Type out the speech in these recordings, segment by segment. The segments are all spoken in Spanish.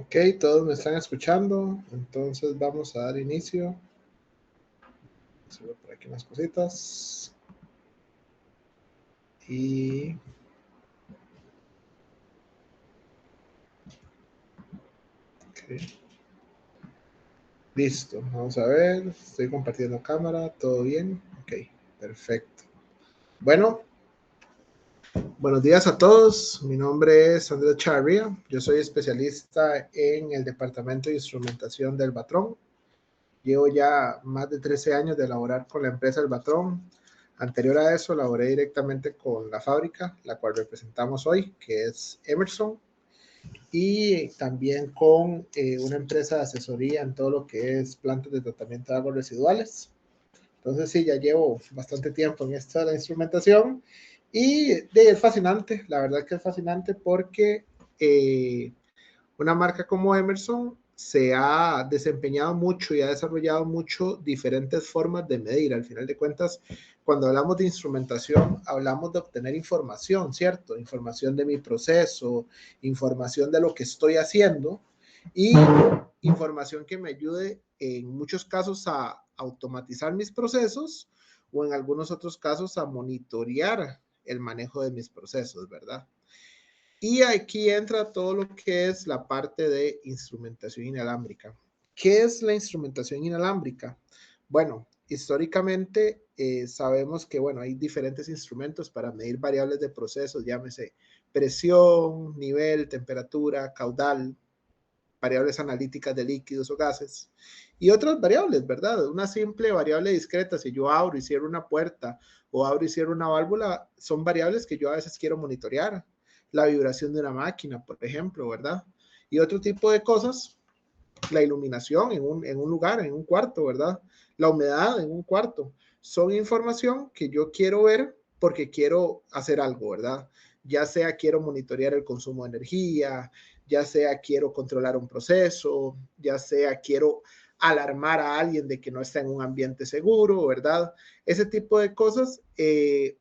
Ok, todos me están escuchando, entonces vamos a dar inicio. Solo por aquí unas cositas. Y... Okay. Listo, vamos a ver, estoy compartiendo cámara, ¿todo bien? Ok, perfecto. Bueno, buenos días a todos, mi nombre es Andrés Charria, yo soy especialista en el departamento de instrumentación del Batrón. Llevo ya más de 13 años de laborar con la empresa El Batrón. Anterior a eso, laboré directamente con la fábrica, la cual representamos hoy, que es Emerson, y también con una empresa de asesoría en todo lo que es plantas de tratamiento de aguas residuales. Entonces, sí, ya llevo bastante tiempo en esta de la instrumentación y es fascinante, la verdad que es fascinante porque una marca como Emerson se ha desempeñado mucho y ha desarrollado mucho diferentes formas de medir. Al final de cuentas, cuando hablamos de instrumentación, hablamos de obtener información, ¿cierto? Información de mi proceso, información de lo que estoy haciendo y información que me ayude en muchos casos a automatizar mis procesos o en algunos otros casos a monitorear el manejo de mis procesos, ¿verdad? Y aquí entra todo lo que es la parte de instrumentación inalámbrica. ¿Qué es la instrumentación inalámbrica? Bueno, históricamente sabemos que bueno, hay diferentes instrumentos para medir variables de procesos, llámese presión, nivel, temperatura, caudal, variables analíticas de líquidos o gases y otras variables, ¿verdad? Una simple variable discreta, si yo abro y cierro una puerta o abro y cierro una válvula, son variables que yo a veces quiero monitorear. La vibración de una máquina, por ejemplo, ¿verdad? Y otro tipo de cosas, la iluminación en un lugar, en un cuarto, ¿verdad? La humedad en un cuarto. Son información que yo quiero ver porque quiero hacer algo, ¿verdad? Ya sea quiero monitorear el consumo de energía, ya sea quiero controlar un proceso, ya sea quiero alarmar a alguien de que no está en un ambiente seguro, ¿verdad? Ese tipo de cosas,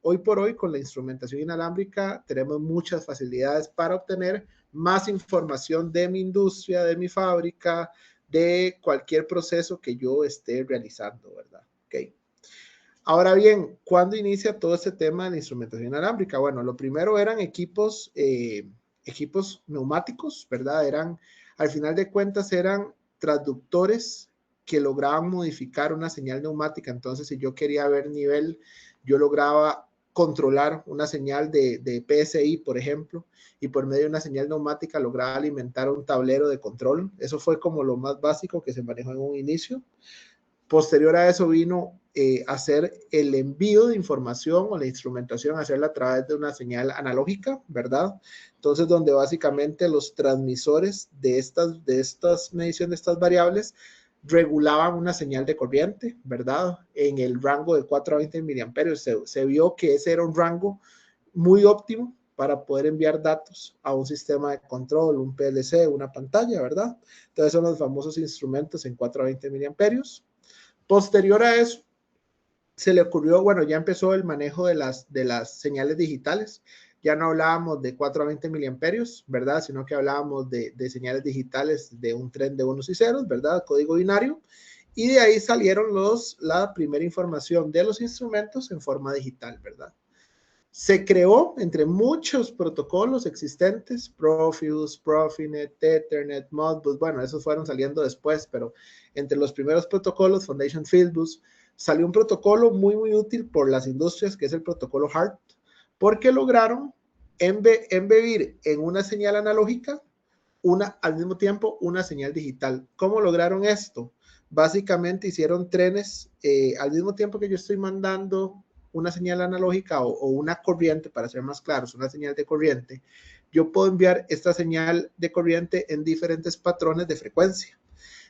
hoy por hoy con la instrumentación inalámbrica tenemos muchas facilidades para obtener más información de mi industria, de mi fábrica, de cualquier proceso que yo esté realizando, ¿verdad? Ok. Ahora bien, ¿cuándo inicia todo este tema de la instrumentación inalámbrica? Bueno, lo primero eran equipos neumáticos, ¿verdad? Al final de cuentas, eran transductores que lograban modificar una señal neumática. Entonces, si yo quería ver nivel, yo lograba controlar una señal de PSI, por ejemplo, y por medio de una señal neumática lograba alimentar un tablero de control. Eso fue como lo más básico que se manejó en un inicio. Posterior a eso vino hacer el envío de información o la instrumentación, hacerla a través de una señal analógica, ¿verdad? Entonces, donde básicamente los transmisores de estas mediciones de estas variables regulaban una señal de corriente, ¿verdad? En el rango de 4 a 20 miliamperios. Se vio que ese era un rango muy óptimo para poder enviar datos a un sistema de control, un PLC, una pantalla, ¿verdad? Entonces son los famosos instrumentos en 4 a 20 miliamperios. Posterior a eso, se le ocurrió, bueno, ya empezó el manejo de las señales digitales. Ya no hablábamos de 4 a 20 miliamperios, ¿verdad? Sino que hablábamos de señales digitales de un tren de unos y ceros, ¿verdad? Código binario. Y de ahí salieron la primera información de los instrumentos en forma digital, ¿verdad? Se creó entre muchos protocolos existentes, Profuse, Profinet, Ethernet, Modbus, bueno, esos fueron saliendo después, pero entre los primeros protocolos, Foundation Fieldbus, salió un protocolo muy, muy útil por las industrias, que es el protocolo HART, porque lograron embebir en una señal analógica al mismo tiempo una señal digital. ¿Cómo lograron esto? Básicamente hicieron trenes al mismo tiempo que yo estoy mandando una señal analógica o una corriente, para ser más claros, una señal de corriente. Yo puedo enviar esta señal de corriente en diferentes patrones de frecuencia.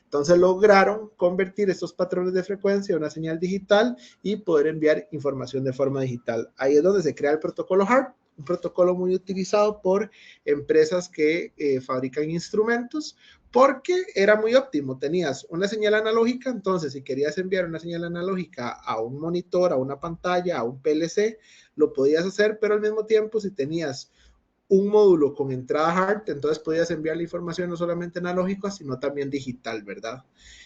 Entonces lograron convertir estos patrones de frecuencia a una señal digital y poder enviar información de forma digital. Ahí es donde se crea el protocolo HART, un protocolo muy utilizado por empresas que fabrican instrumentos porque era muy óptimo. Tenías una señal analógica, entonces si querías enviar una señal analógica a un monitor, a una pantalla, a un PLC, lo podías hacer, pero al mismo tiempo si tenías un módulo con entrada hard, entonces podías enviar la información no solamente analógica, sino también digital, ¿verdad?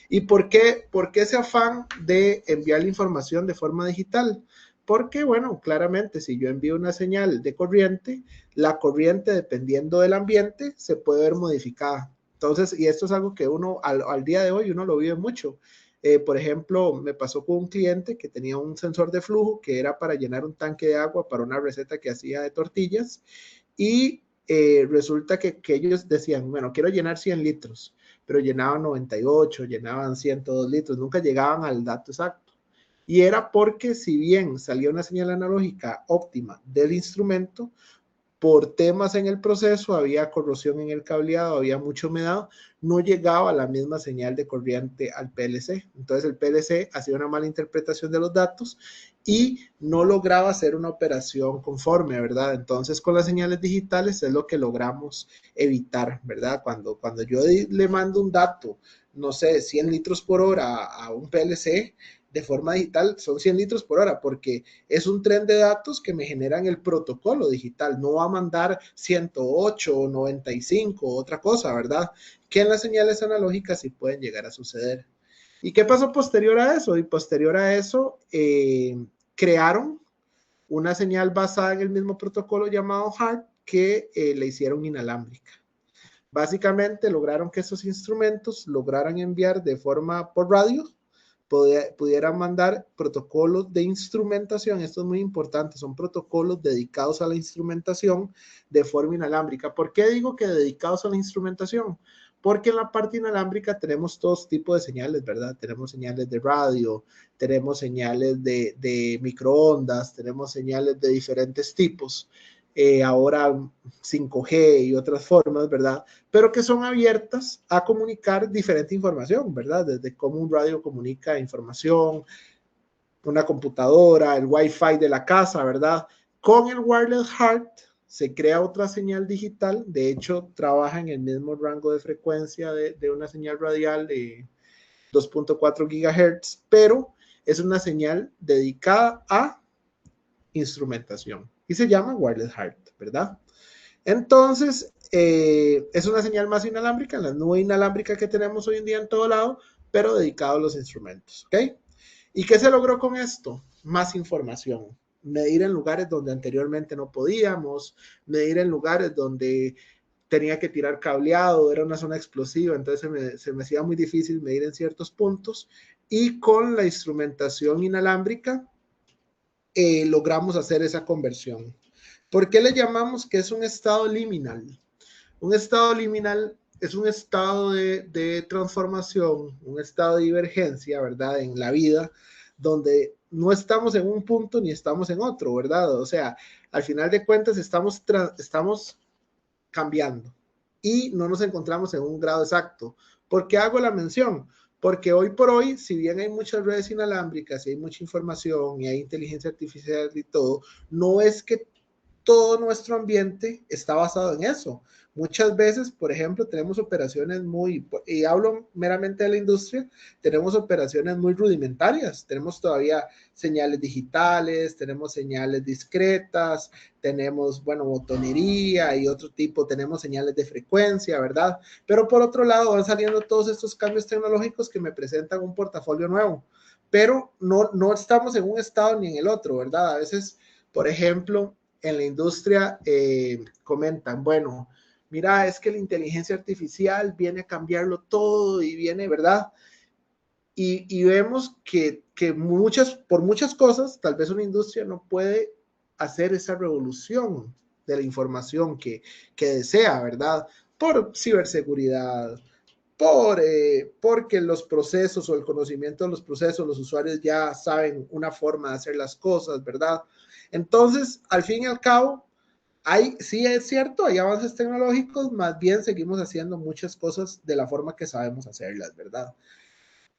¿Y por qué ese afán de enviar la información de forma digital? Porque, bueno, claramente, si yo envío una señal de corriente, la corriente, dependiendo del ambiente, se puede ver modificada. Entonces, y esto es algo que uno, al día de hoy, uno lo vive mucho. Por ejemplo, me pasó con un cliente que tenía un sensor de flujo que era para llenar un tanque de agua para una receta que hacía de tortillas y resulta que ellos decían, bueno, quiero llenar 100 litros, pero llenaban 98, llenaban 102 litros, nunca llegaban al dato exacto. Y era porque si bien salía una señal analógica óptima del instrumento, por temas en el proceso, había corrosión en el cableado, había mucha humedad, no llegaba la misma señal de corriente al PLC. Entonces el PLC hacía una mala interpretación de los datos y no lograba hacer una operación conforme, ¿verdad? Entonces con las señales digitales es lo que logramos evitar, ¿verdad? Cuando yo le mando un dato, no sé, 100 litros por hora a un PLC, de forma digital son 100 litros por hora, porque es un tren de datos que me generan el protocolo digital, no va a mandar 108 o 95, otra cosa, ¿verdad? Que en las señales analógicas sí pueden llegar a suceder. ¿Y qué pasó posterior a eso? Y posterior a eso, crearon una señal basada en el mismo protocolo llamado HART que le hicieron inalámbrica. Básicamente lograron que esos instrumentos lograran enviar de forma por radio, pudieran mandar protocolos de instrumentación. Esto es muy importante, son protocolos dedicados a la instrumentación de forma inalámbrica. ¿Por qué digo que dedicados a la instrumentación? Porque en la parte inalámbrica tenemos todos tipos de señales, ¿verdad? Tenemos señales de radio, tenemos señales de microondas, tenemos señales de diferentes tipos. Ahora 5G y otras formas, ¿verdad? Pero que son abiertas a comunicar diferente información, ¿verdad? Desde cómo un radio comunica información, una computadora, el Wi-Fi de la casa, ¿verdad? Con el Wireless HART se crea otra señal digital, de hecho trabaja en el mismo rango de frecuencia de una señal radial de 2.4 GHz, pero es una señal dedicada a instrumentación y se llama Wireless HART, ¿verdad? Entonces, es una señal más inalámbrica, la nube inalámbrica que tenemos hoy en día en todo lado, pero dedicado a los instrumentos, ¿ok? ¿Y qué se logró con esto? Más información. Medir en lugares donde anteriormente no podíamos, medir en lugares donde tenía que tirar cableado, era una zona explosiva, entonces se me hacía muy difícil medir en ciertos puntos. Y con la instrumentación inalámbrica, logramos hacer esa conversión. ¿Por qué le llamamos que es un estado liminal? Un estado liminal es un estado de transformación, un estado de divergencia, ¿verdad? En la vida, donde no estamos en un punto ni estamos en otro, ¿verdad? O sea, al final de cuentas estamos cambiando y no nos encontramos en un grado exacto. ¿Por qué hago la mención? Porque hoy por hoy, si bien hay muchas redes inalámbricas y hay mucha información y hay inteligencia artificial y todo, no es que todo nuestro ambiente está basado en eso. Muchas veces, por ejemplo, tenemos operaciones muy, y hablo meramente de la industria, tenemos operaciones muy rudimentarias, tenemos todavía señales digitales, tenemos señales discretas, tenemos, bueno, botonería y otro tipo, tenemos señales de frecuencia, ¿verdad? Pero por otro lado van saliendo todos estos cambios tecnológicos que me presentan un portafolio nuevo, pero no estamos en un estado ni en el otro, ¿verdad? A veces, por ejemplo, en la industria comentan, bueno, mira, es que la inteligencia artificial viene a cambiarlo todo y viene, ¿verdad? Y vemos que por muchas cosas, tal vez una industria no puede hacer esa revolución de la información que desea, ¿verdad? Por ciberseguridad, porque los procesos o el conocimiento de los procesos, los usuarios ya saben una forma de hacer las cosas, ¿verdad? Entonces, al fin y al cabo, sí es cierto, hay avances tecnológicos, más bien seguimos haciendo muchas cosas de la forma que sabemos hacerlas, ¿verdad?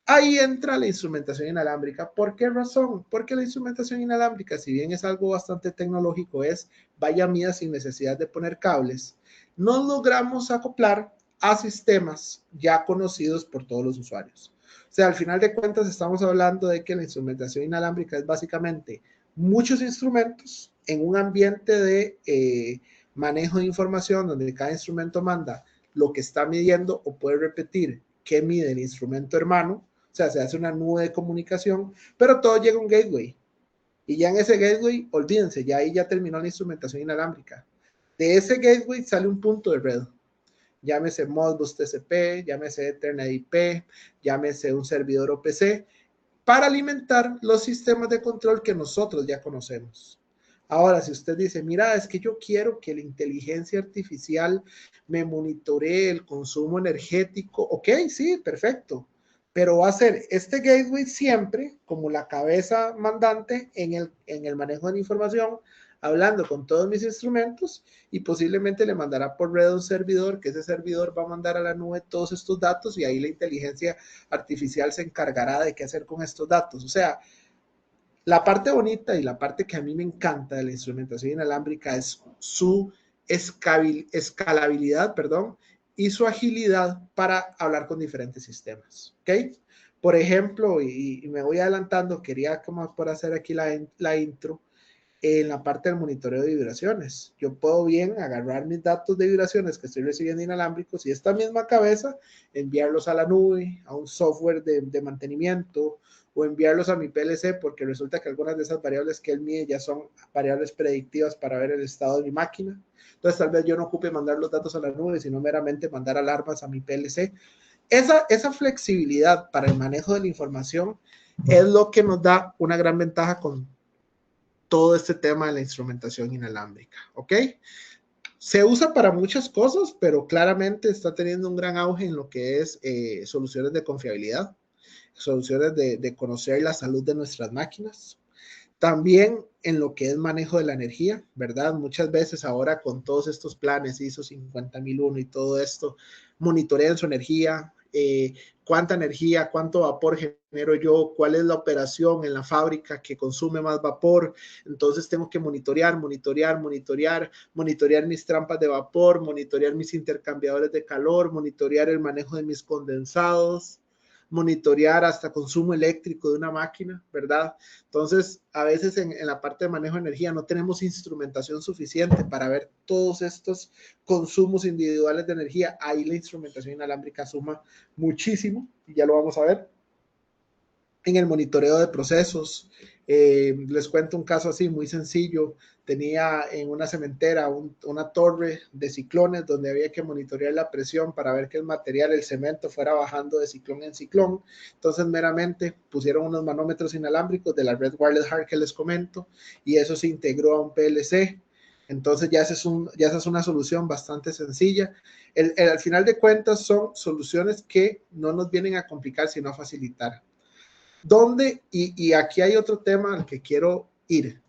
Ahí entra la instrumentación inalámbrica. ¿Por qué razón? Porque la instrumentación inalámbrica, si bien es algo bastante tecnológico, es vaya mía sin necesidad de poner cables, no logramos acoplar a sistemas ya conocidos por todos los usuarios. O sea, al final de cuentas estamos hablando de que la instrumentación inalámbrica es básicamente muchos instrumentos en un ambiente de manejo de información, donde cada instrumento manda lo que está midiendo o puede repetir qué mide el instrumento hermano. O sea, se hace una nube de comunicación, pero todo llega a un gateway. Y ya en ese gateway, olvídense, ya ahí ya terminó la instrumentación inalámbrica. De ese gateway sale un punto de red. Llámese Modbus TCP, llámese Ethernet IP, llámese un servidor OPC, para alimentar los sistemas de control que nosotros ya conocemos. Ahora, si usted dice, mira, es que yo quiero que la inteligencia artificial me monitoree el consumo energético, ok, sí, perfecto, pero va a ser este gateway siempre como la cabeza mandante en el manejo de la información, hablando con todos mis instrumentos y posiblemente le mandará por red a un servidor, que ese servidor va a mandar a la nube todos estos datos y ahí la inteligencia artificial se encargará de qué hacer con estos datos. O sea, la parte bonita y la parte que a mí me encanta de la instrumentación inalámbrica es su escalabilidad, perdón, y su agilidad para hablar con diferentes sistemas. ¿Ok? Por ejemplo, y me voy adelantando, quería como por hacer aquí la intro, en la parte del monitoreo de vibraciones. Yo puedo bien agarrar mis datos de vibraciones que estoy recibiendo inalámbricos y esta misma cabeza enviarlos a la nube, a un software de mantenimiento o enviarlos a mi PLC porque resulta que algunas de esas variables que él mide ya son variables predictivas para ver el estado de mi máquina. Entonces tal vez yo no ocupe mandar los datos a la nube, sino meramente mandar alarmas a mi PLC. Esa flexibilidad para el manejo de la información es lo que nos da una gran ventaja con todo este tema de la instrumentación inalámbrica, ¿ok? Se usa para muchas cosas, pero claramente está teniendo un gran auge en lo que es soluciones de confiabilidad, soluciones de conocer la salud de nuestras máquinas. También en lo que es manejo de la energía, ¿verdad? Muchas veces ahora con todos estos planes ISO 50001 y todo esto, monitorean su energía, cuánta energía, cuánto vapor genero yo, cuál es la operación en la fábrica que consume más vapor. Entonces tengo que monitorear mis trampas de vapor, monitorear mis intercambiadores de calor, monitorear el manejo de mis condensados, monitorear hasta consumo eléctrico de una máquina, ¿verdad? Entonces, a veces en la parte de manejo de energía no tenemos instrumentación suficiente para ver todos estos consumos individuales de energía. Ahí la instrumentación inalámbrica suma muchísimo y ya lo vamos a ver. En el monitoreo de procesos, les cuento un caso así muy sencillo. Tenía en una cementera una torre de ciclones donde había que monitorear la presión para ver que el material, el cemento, fuera bajando de ciclón en ciclón. Entonces, meramente pusieron unos manómetros inalámbricos de la red wireless HART que les comento y eso se integró a un PLC. Entonces, ya esa es una solución bastante sencilla. Al final de cuentas, son soluciones que no nos vienen a complicar, sino a facilitar. ¿Dónde? Y aquí hay otro tema al que quiero ir.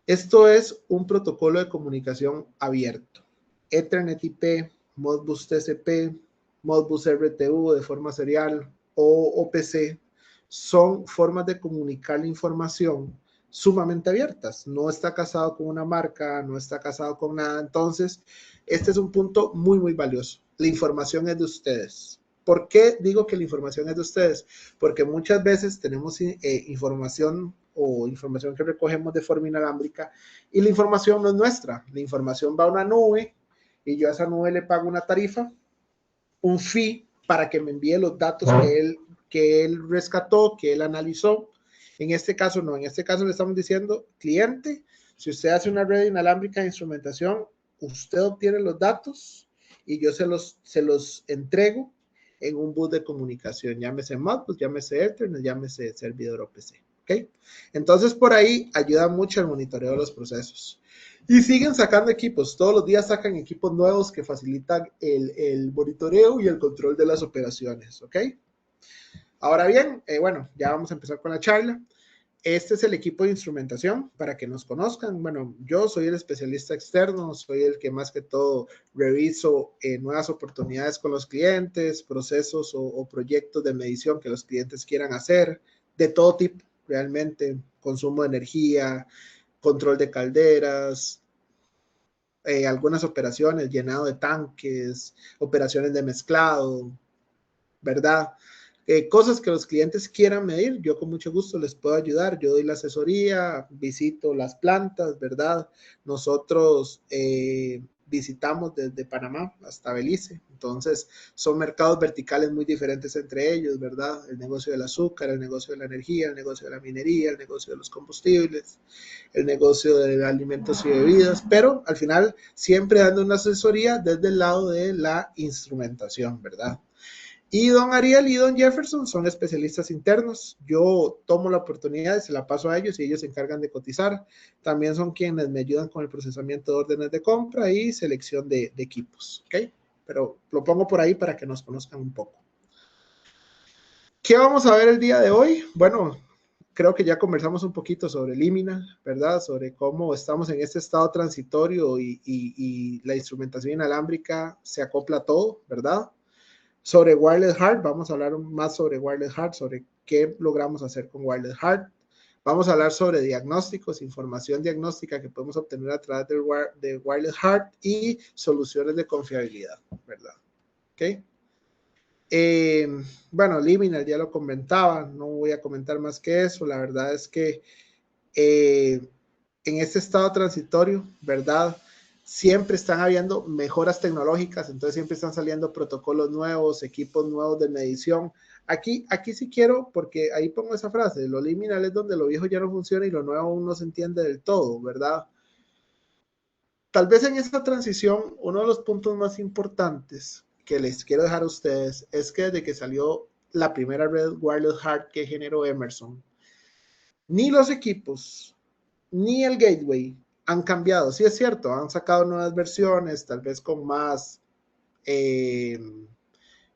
Esto es un protocolo de comunicación abierto. Ethernet IP, Modbus TCP, Modbus RTU de forma serial o OPC son formas de comunicar la información sumamente abiertas. No está casado con una marca, no está casado con nada. Entonces, este es un punto muy, muy valioso. La información es de ustedes. ¿Por qué digo que la información es de ustedes? Porque muchas veces tenemos información o información que recogemos de forma inalámbrica y la información no es nuestra. La información va a una nube y yo a esa nube le pago una tarifa, un fee para que me envíe los datos que él rescató, que él analizó. En este caso no, en este caso le estamos diciendo, cliente, si usted hace una red inalámbrica de instrumentación, usted obtiene los datos y yo se los entrego en un bus de comunicación, llámese Modbus, llámese Ethernet, llámese servidor OPC. ¿Okay? Entonces, por ahí ayuda mucho el monitoreo de los procesos. Y siguen sacando equipos, todos los días sacan equipos nuevos que facilitan el monitoreo y el control de las operaciones, ¿ok? Ahora bien, bueno, ya vamos a empezar con la charla. Este es el equipo de instrumentación para que nos conozcan. Bueno, yo soy el especialista externo, soy el que más que todo reviso nuevas oportunidades con los clientes, procesos o proyectos de medición que los clientes quieran hacer, de todo tipo, realmente, consumo de energía, control de calderas, algunas operaciones, llenado de tanques, operaciones de mezclado, ¿verdad? cosas que los clientes quieran medir, yo con mucho gusto les puedo ayudar. Yo doy la asesoría, visito las plantas, ¿verdad? Nosotros visitamos desde Panamá hasta Belice, entonces son mercados verticales muy diferentes entre ellos, ¿verdad? El negocio del azúcar, el negocio de la energía, el negocio de la minería, el negocio de los combustibles, el negocio de alimentos y bebidas, pero al final siempre dando una asesoría desde el lado de la instrumentación, ¿verdad? Y don Ariel y don Jefferson son especialistas internos. Yo tomo la oportunidad y se la paso a ellos y ellos se encargan de cotizar. También son quienes me ayudan con el procesamiento de órdenes de compra y selección de equipos. ¿Ok? Pero lo pongo por ahí para que nos conozcan un poco. ¿Qué vamos a ver el día de hoy? Bueno, creo que ya conversamos un poquito sobre Limina, ¿verdad? Sobre cómo estamos en este estado transitorio y la instrumentación inalámbrica se acopla a todo, ¿verdad? Sobre Wireless Heart, vamos a hablar más sobre Wireless Heart, sobre qué logramos hacer con Wireless Heart. Vamos a hablar sobre diagnósticos, información diagnóstica que podemos obtener a través de Wireless Heart y soluciones de confiabilidad, ¿verdad? ¿Ok? Bueno, Liminal ya lo comentaba, no voy a comentar más que eso. La verdad es que en este estado transitorio, ¿verdad? Siempre están habiendo mejoras tecnológicas, entonces siempre están saliendo protocolos nuevos, equipos nuevos de medición. Aquí sí quiero, porque ahí pongo esa frase, lo liminal es donde lo viejo ya no funciona y lo nuevo aún no se entiende del todo, ¿verdad? Tal vez en esta transición, uno de los puntos más importantes que les quiero dejar a ustedes es que desde que salió la primera red Wireless Heart que generó Emerson, ni los equipos, ni el gateway han cambiado. Sí es cierto, han sacado nuevas versiones, tal vez con más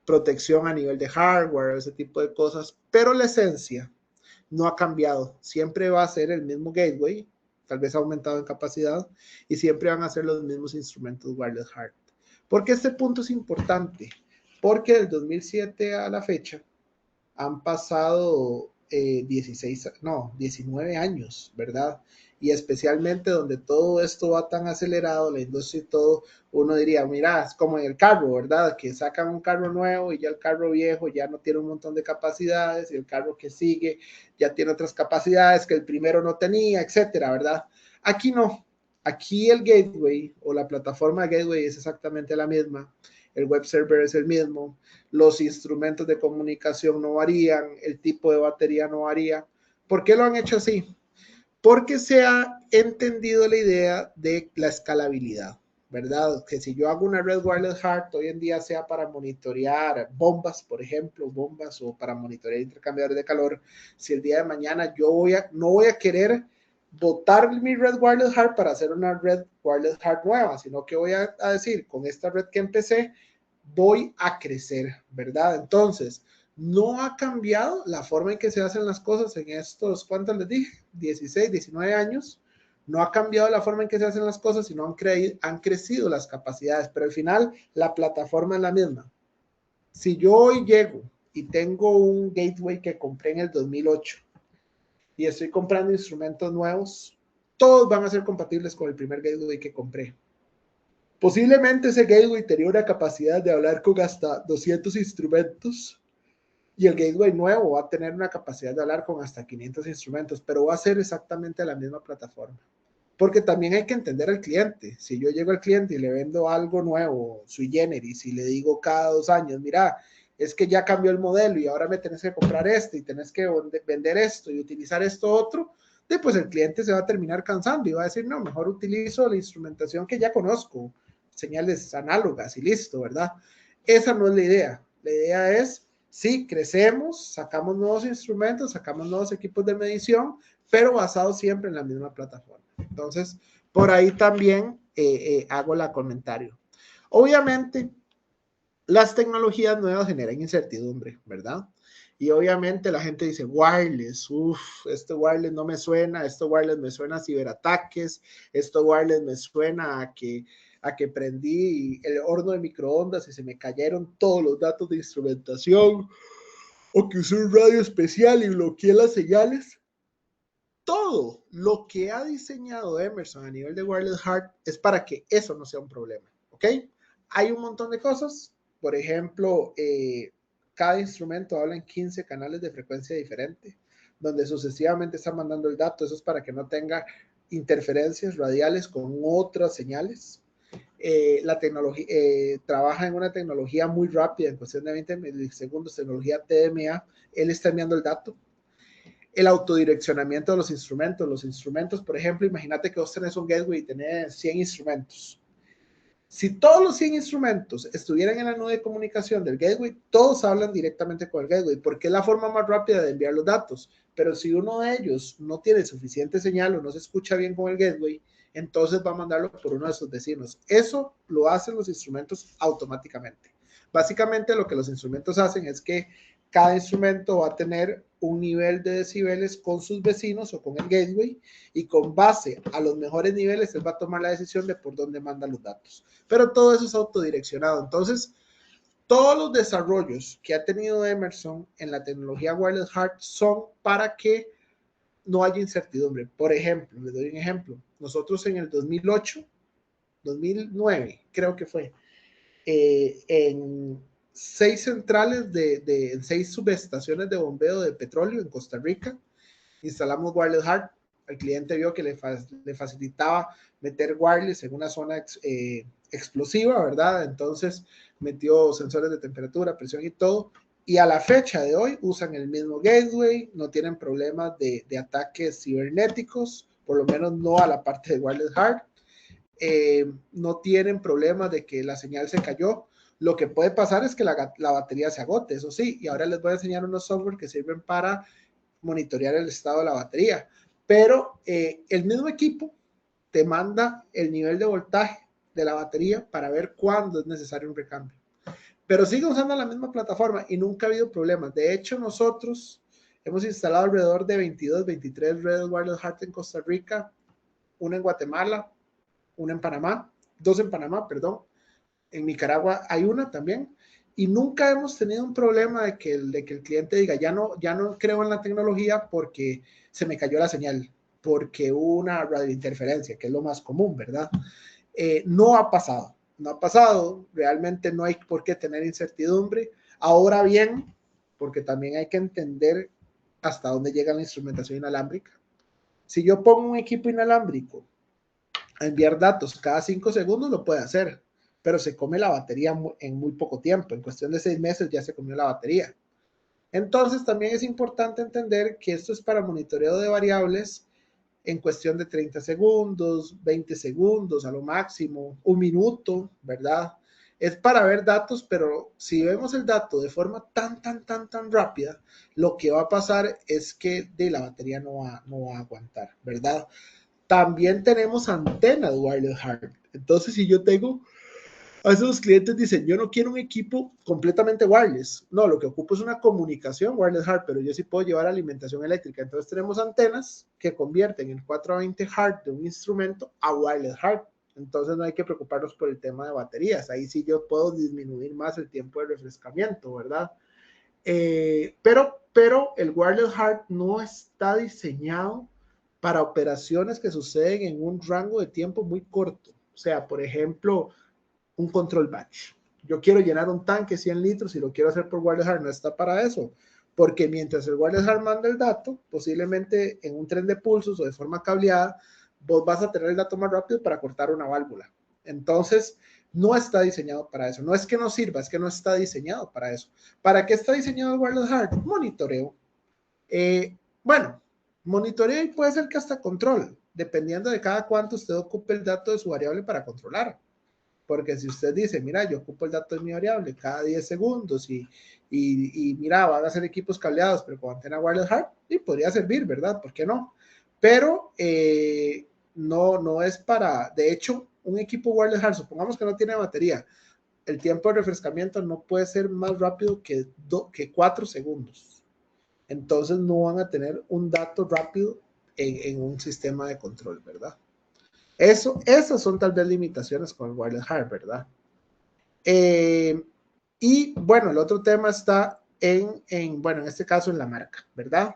protección a nivel de hardware, ese tipo de cosas, pero la esencia no ha cambiado. Siempre va a ser el mismo gateway, tal vez ha aumentado en capacidad, y siempre van a ser los mismos instrumentos wireless hard. ¿Por qué este punto es importante? Porque del 2007 a la fecha han pasado 19 años, ¿verdad? Y especialmente donde todo esto va tan acelerado, la industria y todo, uno diría, mira, es como en el carro, ¿verdad? Que sacan un carro nuevo y ya el carro viejo ya no tiene un montón de capacidades y el carro que sigue ya tiene otras capacidades que el primero no tenía, etcétera, ¿verdad? Aquí no. Aquí el gateway o la plataforma gateway es exactamente la misma. El web server es el mismo, los instrumentos de comunicación no varían, el tipo de batería no varía. ¿Por qué lo han hecho así? Porque se ha entendido la idea de la escalabilidad, ¿verdad? Que si yo hago una red wireless heart hoy en día sea para monitorear bombas, por ejemplo, bombas o para monitorear intercambiadores de calor, si el día de mañana no voy a querer dotar mi red wireless heart para hacer una red wireless heart nueva, sino que voy a decir, con esta red que empecé, voy a crecer, ¿verdad? Entonces, no ha cambiado la forma en que se hacen las cosas en estos, ¿cuántos les dije? 16, 19 años. No ha cambiado la forma en que se hacen las cosas, sino han crecido las capacidades, pero al final la plataforma es la misma. Si yo hoy llego y tengo un gateway que compré en el 2008 y estoy comprando instrumentos nuevos, todos van a ser compatibles con el primer gateway que compré. Posiblemente ese gateway tenía una capacidad de hablar con hasta 200 instrumentos y el gateway nuevo va a tener una capacidad de hablar con hasta 500 instrumentos, pero va a ser exactamente la misma plataforma. Porque también hay que entender al cliente. Si yo llego al cliente y le vendo algo nuevo, sui generis, y le digo cada 2 años, mira, es que ya cambió el modelo y ahora me tenés que comprar esto y tenés que vender esto y utilizar esto otro, pues el cliente se va a terminar cansando y va a decir, no, mejor utilizo la instrumentación que ya conozco, señales análogas y listo, ¿verdad? Esa no es la idea. La idea es, sí, crecemos, sacamos nuevos instrumentos, sacamos nuevos equipos de medición, pero basados siempre en la misma plataforma. Entonces, por ahí también hago la comentario. Obviamente, las tecnologías nuevas generan incertidumbre, ¿verdad? Y obviamente la gente dice, wireless, este wireless no me suena, esto wireless me suena a ciberataques, esto wireless me suena a que prendí el horno de microondas y se me cayeron todos los datos de instrumentación, o que usé un radio especial y bloqueé las señales. Todo lo que ha diseñado Emerson a nivel de wireless heart es para que eso no sea un problema, ¿ok? Hay un montón de cosas, por ejemplo, cada instrumento habla en 15 canales de frecuencia diferente, donde sucesivamente está mandando el dato. Eso es para que no tenga interferencias radiales con otras señales. La tecnología trabaja en una tecnología muy rápida, en cuestión de 20 milisegundos, tecnología TMA. Él está enviando el dato. El autodireccionamiento de los instrumentos. Los instrumentos, por ejemplo, imagínate que vos tenés un gateway y tenés 100 instrumentos. Si todos los 100 instrumentos estuvieran en la nube de comunicación del gateway, todos hablan directamente con el gateway, porque es la forma más rápida de enviar los datos. Pero si uno de ellos no tiene suficiente señal o no se escucha bien con el gateway, entonces va a mandarlo por uno de sus vecinos. Eso lo hacen los instrumentos automáticamente. Básicamente lo que los instrumentos hacen es que cada instrumento va a tener un nivel de decibeles con sus vecinos o con el gateway, y con base a los mejores niveles él va a tomar la decisión de por dónde manda los datos. Pero todo eso es autodireccionado. Entonces, todos los desarrollos que ha tenido Emerson en la tecnología Wireless HART son para que no haya incertidumbre. Por ejemplo, les doy un ejemplo. Nosotros en el 2008, 2009, creo que fue, en 6 centrales en 6 subestaciones de bombeo de petróleo en Costa Rica, instalamos Wireless HART. El cliente vio que le facilitaba meter wireless en una zona explosiva, ¿verdad? Entonces metió sensores de temperatura, presión y todo. Y a la fecha de hoy usan el mismo gateway, no tienen problemas de ataques cibernéticos, por lo menos no a la parte de Wireless HART. No tienen problemas de que la señal se cayó. Lo que puede pasar es que la batería se agote, eso sí. Y ahora les voy a enseñar unos software que sirven para monitorear el estado de la batería. Pero el mismo equipo te manda el nivel de voltaje de la batería para ver cuándo es necesario un recambio. Pero sigue usando la misma plataforma y nunca ha habido problemas. De hecho, nosotros hemos instalado alrededor de 22, 23 redes Wireless HART en Costa Rica, una en Guatemala, una en Panamá, 2 en Panamá, perdón. En Nicaragua hay una también. Y nunca hemos tenido un problema de que el cliente diga, ya no creo en la tecnología porque se me cayó la señal, porque hubo una radiointerferencia, que es lo más común, ¿verdad? No ha pasado, realmente no hay por qué tener incertidumbre. Ahora bien, porque también hay que entender hasta dónde llega la instrumentación inalámbrica. Si yo pongo un equipo inalámbrico a enviar datos cada 5 segundos, lo puede hacer, pero se come la batería en muy poco tiempo. En cuestión de 6 meses ya se comió la batería. Entonces también es importante entender que esto es para monitoreo de variables en cuestión de 30 segundos, 20 segundos a lo máximo, un minuto, ¿verdad? Es para ver datos, pero si vemos el dato de forma tan rápida, lo que va a pasar es que la batería no va a aguantar, ¿verdad? También tenemos antenas Wireless HART. Entonces, si yo tengo, a esos clientes dicen, yo no quiero un equipo completamente wireless. No, lo que ocupo es una comunicación Wireless HART, pero yo sí puedo llevar alimentación eléctrica. Entonces, tenemos antenas que convierten el 420 HART de un instrumento a Wireless HART. Entonces, no hay que preocuparnos por el tema de baterías. Ahí sí yo puedo disminuir más el tiempo de refrescamiento, ¿verdad? Pero el Wireless HART no está diseñado para operaciones que suceden en un rango de tiempo muy corto. O sea, por ejemplo, un control batch. Yo quiero llenar un tanque 100 litros y lo quiero hacer por Wireless HART. No está para eso, porque mientras el Wireless HART manda el dato, posiblemente en un tren de pulsos o de forma cableada, vos vas a tener el dato más rápido para cortar una válvula. Entonces, no está diseñado para eso. No es que no sirva, es que no está diseñado para eso. ¿Para qué está diseñado el Wireless HART? Monitoreo. Bueno, monitoreo y puede ser que hasta control, dependiendo de cada cuánto usted ocupe el dato de su variable para controlar. Porque si usted dice, mira, yo ocupo el dato de mi variable cada 10 segundos y mira, van a ser equipos cableados, pero con antena Wireless HART, y podría servir, ¿verdad? ¿Por qué no? Pero no es para, de hecho, un equipo Wireless HART, supongamos que no tiene batería, el tiempo de refrescamiento no puede ser más rápido que 4 segundos. Entonces no van a tener un dato rápido en un sistema de control, ¿verdad? Esas son tal vez limitaciones con el Wireless HART, ¿verdad? Y bueno, el otro tema está bueno, en este caso en la marca, ¿verdad?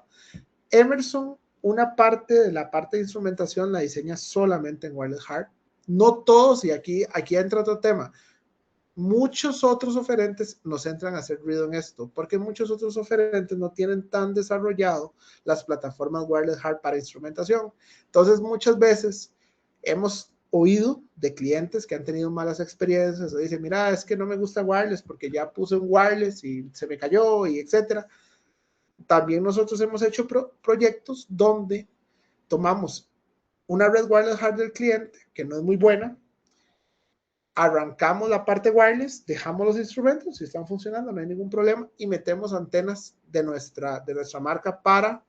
Emerson, una parte de la parte de instrumentación la diseña solamente en Wireless HART. No todos, y aquí entra otro tema. muchos otros oferentes nos entran a hacer ruido en esto, porque muchos otros oferentes no tienen tan desarrollado las plataformas wireless hard para instrumentación. Entonces, muchas veces hemos oído de clientes que han tenido malas experiencias, o dicen, mira, es que no me gusta wireless porque ya puse un wireless y se me cayó y etcétera. También nosotros hemos hecho proyectos donde tomamos una red wireless hard del cliente, que no es muy buena, arrancamos la parte wireless, dejamos los instrumentos, si están funcionando, no hay ningún problema, y metemos antenas de nuestra marca para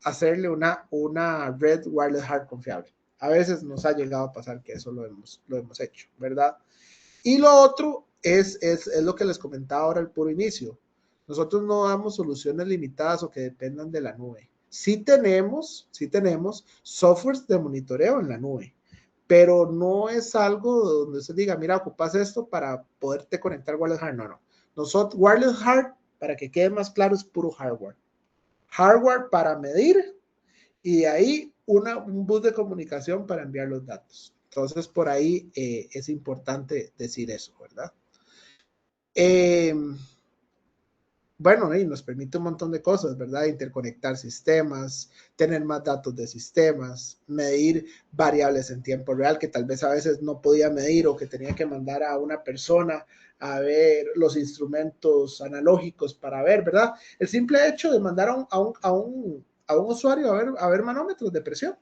hacerle una red wireless hard confiable. A veces nos ha llegado a pasar que eso lo hemos hecho, ¿verdad? Y lo otro es lo que les comentaba ahora al puro inicio. Nosotros no damos soluciones limitadas o que dependan de la nube. Sí tenemos softwares de monitoreo en la nube, pero no es algo donde se diga, mira, ocupas esto para poderte conectar wireless hard. No. Nosotros, wireless hard, para que quede más claro, es puro hardware. Hardware para medir y de ahí un bus de comunicación para enviar los datos. Entonces, por ahí es importante decir eso, ¿verdad? Bueno, y nos permite un montón de cosas, ¿verdad? Interconectar sistemas, tener más datos de sistemas, medir variables en tiempo real que tal vez a veces no podía medir o que tenía que mandar a una persona a ver los instrumentos analógicos para ver, ¿verdad? El simple hecho de mandar a un usuario a ver manómetros de presión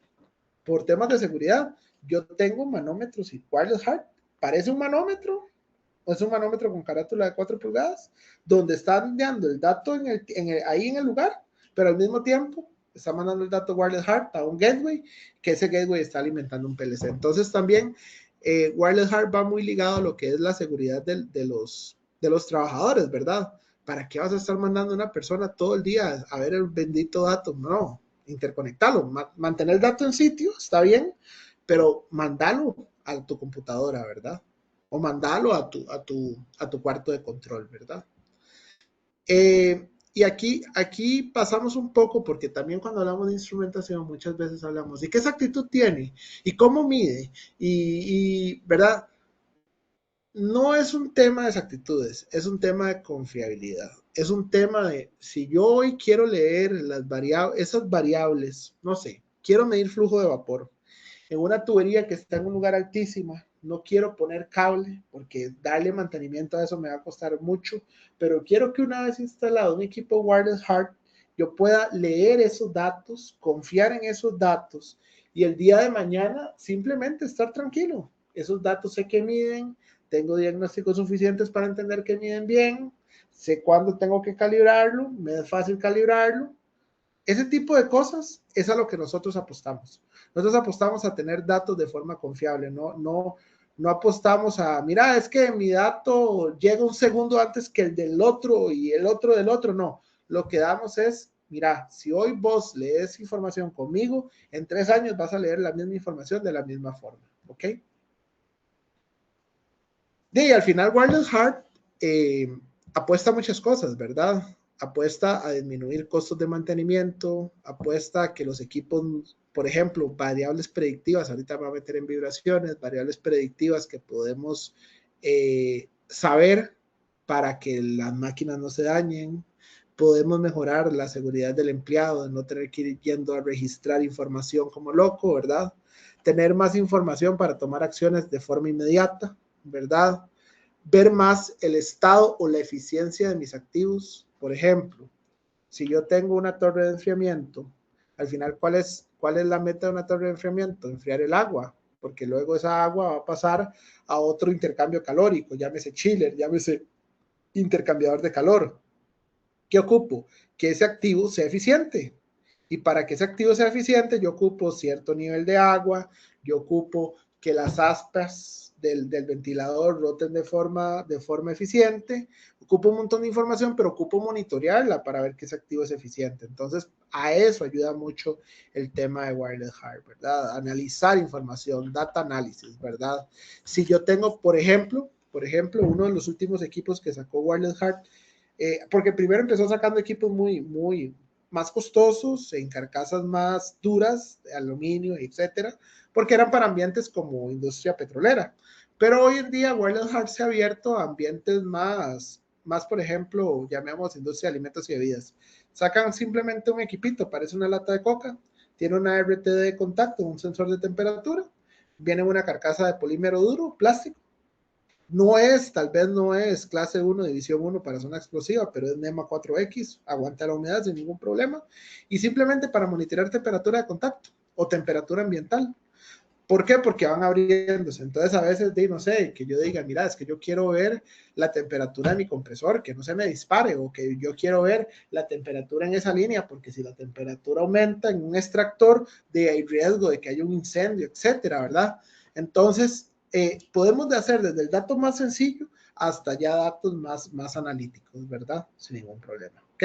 por temas de seguridad. Yo tengo manómetros y wireless hard, parece un manómetro, es un manómetro con carátula de 4 pulgadas, donde está enviando el dato ahí en el lugar, pero al mismo tiempo está mandando el dato wireless hard a un gateway, que ese gateway está alimentando un PLC. Entonces también wireless hard va muy ligado a lo que es la seguridad de los trabajadores, ¿verdad? ¿Para qué vas a estar mandando a una persona todo el día a ver el bendito dato? No, interconectarlo, mantener el dato en sitio, está bien, pero mandalo a tu computadora, ¿verdad? O mandalo a tu cuarto de control, ¿verdad? Y aquí pasamos un poco, porque también cuando hablamos de instrumentación muchas veces hablamos de qué exactitud tiene y cómo mide, ¿verdad? No es un tema de exactitudes, es un tema de confiabilidad. Es un tema de, si yo hoy quiero leer esas variables, no sé, quiero medir flujo de vapor en una tubería que está en un lugar altísimo, no quiero poner cable porque darle mantenimiento a eso me va a costar mucho, pero quiero que una vez instalado un equipo wireless hard, yo pueda leer esos datos, confiar en esos datos y el día de mañana simplemente estar tranquilo. Esos datos sé que miden, tengo diagnósticos suficientes para entender que miden bien, sé cuándo tengo que calibrarlo, me es fácil calibrarlo. Ese tipo de cosas es a lo que nosotros apostamos. Nosotros apostamos a tener datos de forma confiable, no apostamos a, mira, es que mi dato llega un segundo antes que el del otro y el otro del otro, no. Lo que damos es, mira, si hoy vos lees información conmigo, en 3 años vas a leer la misma información de la misma forma, ¿ok? Y al final Wireless Heart apuesta a muchas cosas, ¿verdad? Apuesta a disminuir costos de mantenimiento, apuesta a que los equipos, por ejemplo, variables predictivas, ahorita me voy a meter en vibraciones, variables predictivas que podemos saber para que las máquinas no se dañen, podemos mejorar la seguridad del empleado, de no tener que ir yendo a registrar información como loco, ¿verdad? Tener más información para tomar acciones de forma inmediata, ¿verdad? Ver más el estado o la eficiencia de mis activos. Por ejemplo, si yo tengo una torre de enfriamiento, al final, ¿cuál es la meta de una torre de enfriamiento? Enfriar el agua, porque luego esa agua va a pasar a otro intercambio calórico, llámese chiller, llámese intercambiador de calor. ¿Qué ocupo? Que ese activo sea eficiente. Y para que ese activo sea eficiente, yo ocupo cierto nivel de agua, yo ocupo que las aspas del ventilador roten de forma eficiente, ocupo un montón de información, pero ocupo monitorearla para ver que ese activo es eficiente. Entonces, a eso ayuda mucho el tema de Wireless Hard, ¿verdad? Analizar información, data análisis, ¿verdad? Si yo tengo, por ejemplo, uno de los últimos equipos que sacó Wireless Hard, porque primero empezó sacando equipos muy más costosos, en carcasas más duras, de aluminio, etcétera, porque eran para ambientes como industria petrolera. Pero hoy en día Wireless Heart se ha abierto a ambientes más, por ejemplo, llamemos industria de alimentos y bebidas. Sacan simplemente un equipito, parece una lata de coca, tiene una RTD de contacto, un sensor de temperatura, viene una carcasa de polímero duro, plástico. No es, tal vez no es clase 1, división 1 para zona explosiva, pero es NEMA 4X, aguanta la humedad sin ningún problema. Y simplemente para monitorear temperatura de contacto o temperatura ambiental. ¿Por qué? Porque van abriéndose. Entonces, a veces, no sé, que yo diga, mira, es que yo quiero ver la temperatura de mi compresor, que no se me dispare, o que yo quiero ver la temperatura en esa línea, porque si la temperatura aumenta en un extractor, hay riesgo de que haya un incendio, etcétera, ¿verdad? Entonces, podemos hacer desde el dato más sencillo hasta ya datos más analíticos, ¿verdad? Sin ningún problema, ¿ok?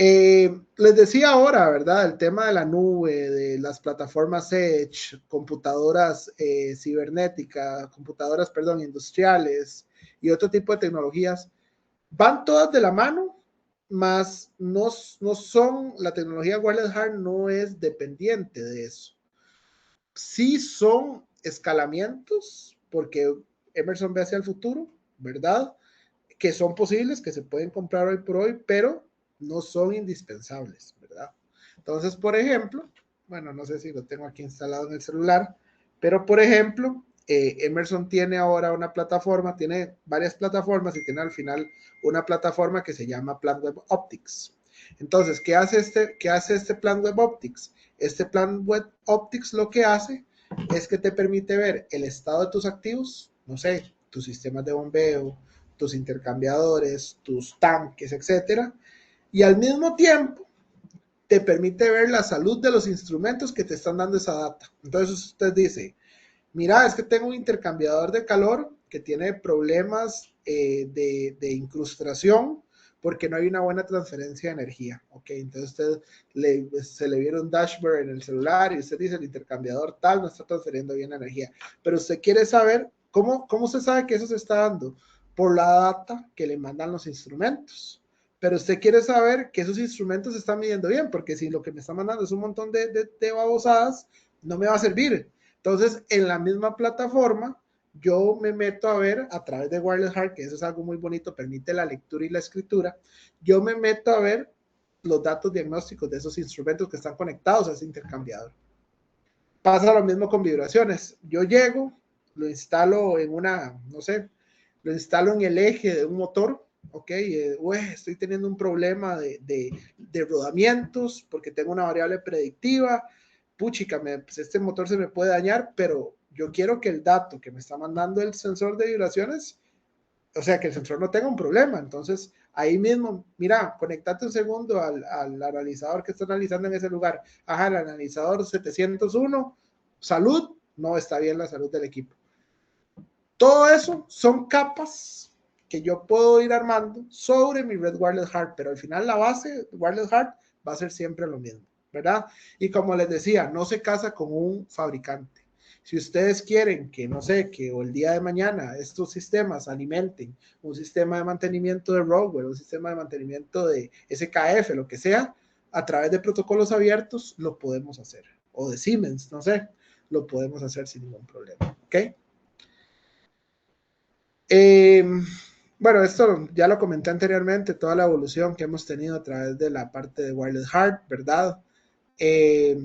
Les decía ahora, ¿verdad? El tema de la nube, de las plataformas Edge, computadoras cibernéticas, computadoras, perdón, industriales y otro tipo de tecnologías, van todas de la mano, más no son, la tecnología Wireless Heart no es dependiente de eso. Sí son escalamientos, porque Emerson ve hacia el futuro, ¿verdad? Que son posibles, que se pueden comprar hoy por hoy, pero no son indispensables, ¿verdad? Entonces, por ejemplo, bueno, no sé si lo tengo aquí instalado en el celular, pero por ejemplo, Emerson tiene ahora una plataforma, tiene varias plataformas y tiene al final una plataforma que se llama Plan Web Optics. Entonces, ¿qué hace este Plan Web Optics? Este Plan Web Optics lo que hace es que te permite ver el estado de tus activos, no sé, tus sistemas de bombeo, tus intercambiadores, tus tanques, etcétera, y al mismo tiempo te permite ver la salud de los instrumentos que te están dando esa data. Entonces usted dice, mira, es que tengo un intercambiador de calor que tiene problemas de incrustación porque no hay una buena transferencia de energía. Ok, entonces se le viene un dashboard en el celular y usted dice el intercambiador tal no está transfiriendo bien la energía. Pero usted quiere saber cómo se sabe que eso se está dando por la data que le mandan los instrumentos. Pero usted quiere saber que esos instrumentos se están midiendo bien, porque si lo que me está mandando es un montón de babosadas, no me va a servir. Entonces, en la misma plataforma, yo me meto a ver a través de Wireless Heart, que eso es algo muy bonito, permite la lectura y la escritura, yo me meto a ver los datos diagnósticos de esos instrumentos que están conectados a ese intercambiador. Pasa lo mismo con vibraciones. Yo llego, lo instalo en una, no sé, lo instalo en el eje de un motor, ok, estoy teniendo un problema de rodamientos porque tengo una variable predictiva, puchica, pues este motor se me puede dañar, pero yo quiero que el dato que me está mandando el sensor de vibraciones, o sea, que el sensor no tenga un problema. Entonces, ahí mismo, mira, conectate un segundo al analizador que está analizando en ese lugar. Ajá, el analizador 701, salud, no está bien la salud del equipo. Todo eso son capas que yo puedo ir armando sobre mi red Wireless Heart, pero al final la base Wireless Heart va a ser siempre lo mismo, ¿verdad? Y como les decía, no se casa con un fabricante. Si ustedes quieren que, no sé, que o el día de mañana estos sistemas alimenten un sistema de mantenimiento de Rockwell, un sistema de mantenimiento de SKF, lo que sea, a través de protocolos abiertos, lo podemos hacer. O de Siemens, no sé, lo podemos hacer sin ningún problema, ¿ok? Eh, bueno, esto ya lo comenté anteriormente, toda la evolución que hemos tenido a través de la parte de Wireless Heart, ¿verdad? Eh,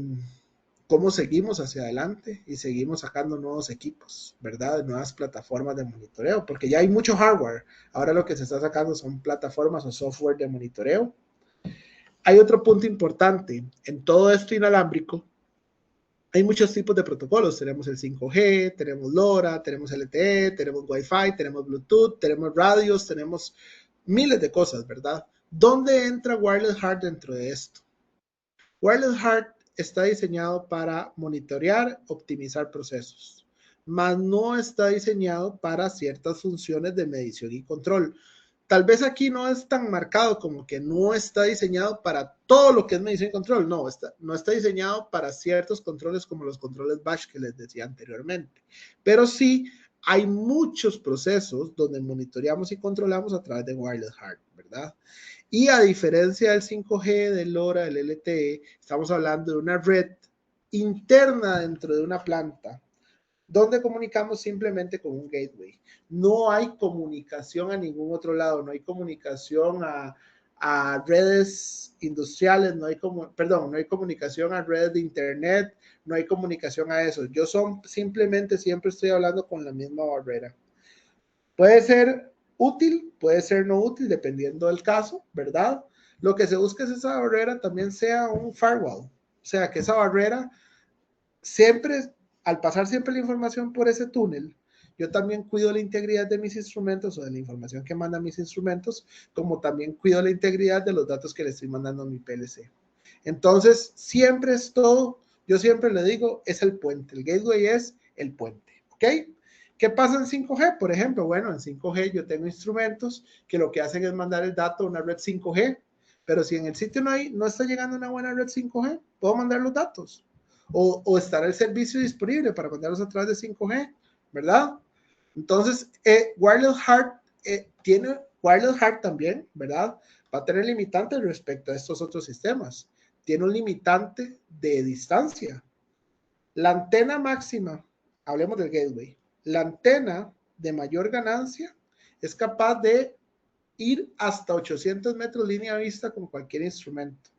cómo seguimos hacia adelante y seguimos sacando nuevos equipos, ¿verdad? Nuevas plataformas de monitoreo, porque ya hay mucho hardware. Ahora lo que se está sacando son plataformas o software de monitoreo. Hay otro punto importante, en todo esto inalámbrico, hay muchos tipos de protocolos. Tenemos el 5G, tenemos LoRa, tenemos LTE, tenemos Wi-Fi, tenemos Bluetooth, tenemos radios, tenemos miles de cosas, ¿verdad? ¿Dónde entra Wireless Heart dentro de esto? Wireless Heart está diseñado para monitorear, optimizar procesos, mas no está diseñado para ciertas funciones de medición y control. Tal vez aquí no es tan marcado como que no está diseñado para todo lo que es medición y control. No está diseñado para ciertos controles como los controles batch que les decía anteriormente. Pero sí hay muchos procesos donde monitoreamos y controlamos a través de Wireless Heart, ¿verdad? Y a diferencia del 5G, del LoRa, del LTE, estamos hablando de una red interna dentro de una planta donde comunicamos simplemente con un gateway. No hay comunicación a ningún otro lado, no hay comunicación a redes industriales, no hay comunicación a redes de internet, no hay comunicación a eso. Yo simplemente siempre estoy hablando con la misma barrera. Puede ser útil, puede ser no útil, dependiendo del caso, ¿verdad? Lo que se busca es esa barrera también sea un firewall, o sea, que esa barrera siempre, al pasar siempre la información por ese túnel, yo también cuido la integridad de mis instrumentos o de la información que mandan mis instrumentos, como también cuido la integridad de los datos que le estoy mandando a mi PLC. Entonces, siempre es todo, yo siempre le digo, es el puente, el gateway es el puente, ¿ok? ¿Qué pasa en 5G? Por ejemplo, bueno, en 5G yo tengo instrumentos que lo que hacen es mandar el dato a una red 5G, pero si en el sitio no está llegando una buena red 5G, puedo mandar los datos. O estar el servicio disponible para mandarlos a través de 5G, ¿verdad? Entonces, Wireless Heart tiene Wireless Heart también, ¿verdad? Va a tener limitantes respecto a estos otros sistemas. Tiene un limitante de distancia. La antena máxima, hablemos del gateway, la antena de mayor ganancia es capaz de ir hasta 800 metros línea vista con cualquier instrumento.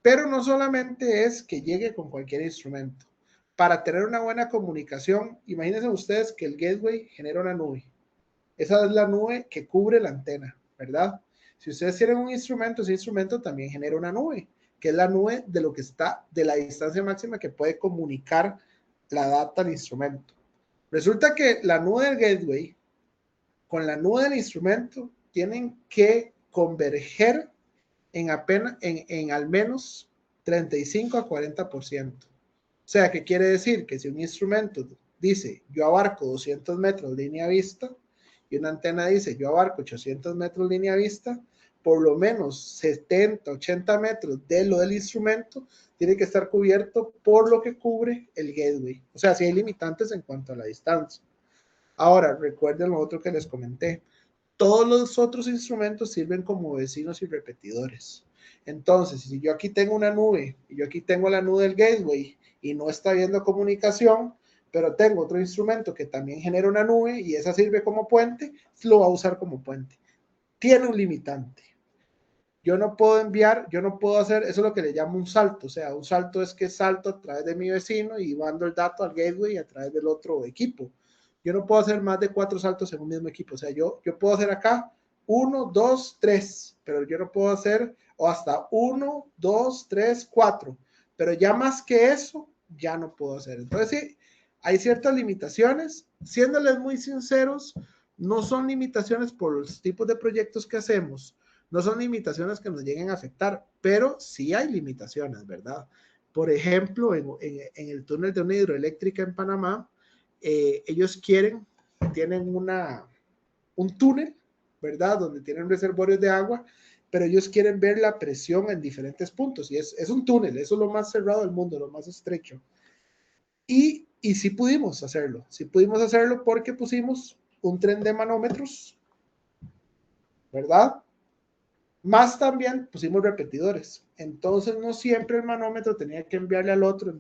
Pero no solamente es que llegue con cualquier instrumento. Para tener una buena comunicación, imagínense ustedes que el gateway genera una nube. Esa es la nube que cubre la antena, ¿verdad? Si ustedes tienen un instrumento, ese instrumento también genera una nube, que es la nube de lo que está, de la distancia máxima que puede comunicar la data al instrumento. Resulta que la nube del gateway con la nube del instrumento tienen que converger en al menos 35 a 40%. O sea, ¿qué quiere decir? Que si un instrumento dice, yo abarco 200 metros línea vista, y una antena dice, yo abarco 800 metros línea vista, por lo menos 70, 80 metros de lo del instrumento tiene que estar cubierto por lo que cubre el gateway. O sea, si hay limitantes en cuanto a la distancia. Ahora, recuerden lo otro que les comenté. Todos los otros instrumentos sirven como vecinos y repetidores. Entonces, si yo aquí tengo una nube y yo aquí tengo la nube del gateway y no está habiendo comunicación, pero tengo otro instrumento que también genera una nube y esa sirve como puente, lo va a usar como puente. Tiene un limitante. Yo no puedo enviar, yo no puedo hacer, eso es lo que le llamo un salto. O sea, un salto es que salto a través de mi vecino y mando el dato al gateway a través del otro equipo. Yo no puedo hacer más de 4 saltos en un mismo equipo. O sea, yo puedo hacer acá 1, 2, 3, pero yo no puedo hacer o hasta 1, 2, 3, 4. Pero ya más que eso, ya no puedo hacer. Entonces, sí, hay ciertas limitaciones. Siéndoles muy sinceros, no son limitaciones por los tipos de proyectos que hacemos, no son limitaciones que nos lleguen a afectar, pero sí hay limitaciones, ¿verdad? Por ejemplo, en el túnel de una hidroeléctrica en Panamá, ellos tienen un túnel, ¿verdad? Donde tienen reservorios de agua, pero ellos quieren ver la presión en diferentes puntos. Y es un túnel, eso es lo más cerrado del mundo, lo más estrecho. Y sí pudimos hacerlo porque pusimos un tren de manómetros, ¿verdad? Más también pusimos repetidores. Entonces no siempre el manómetro tenía que enviarle al otro,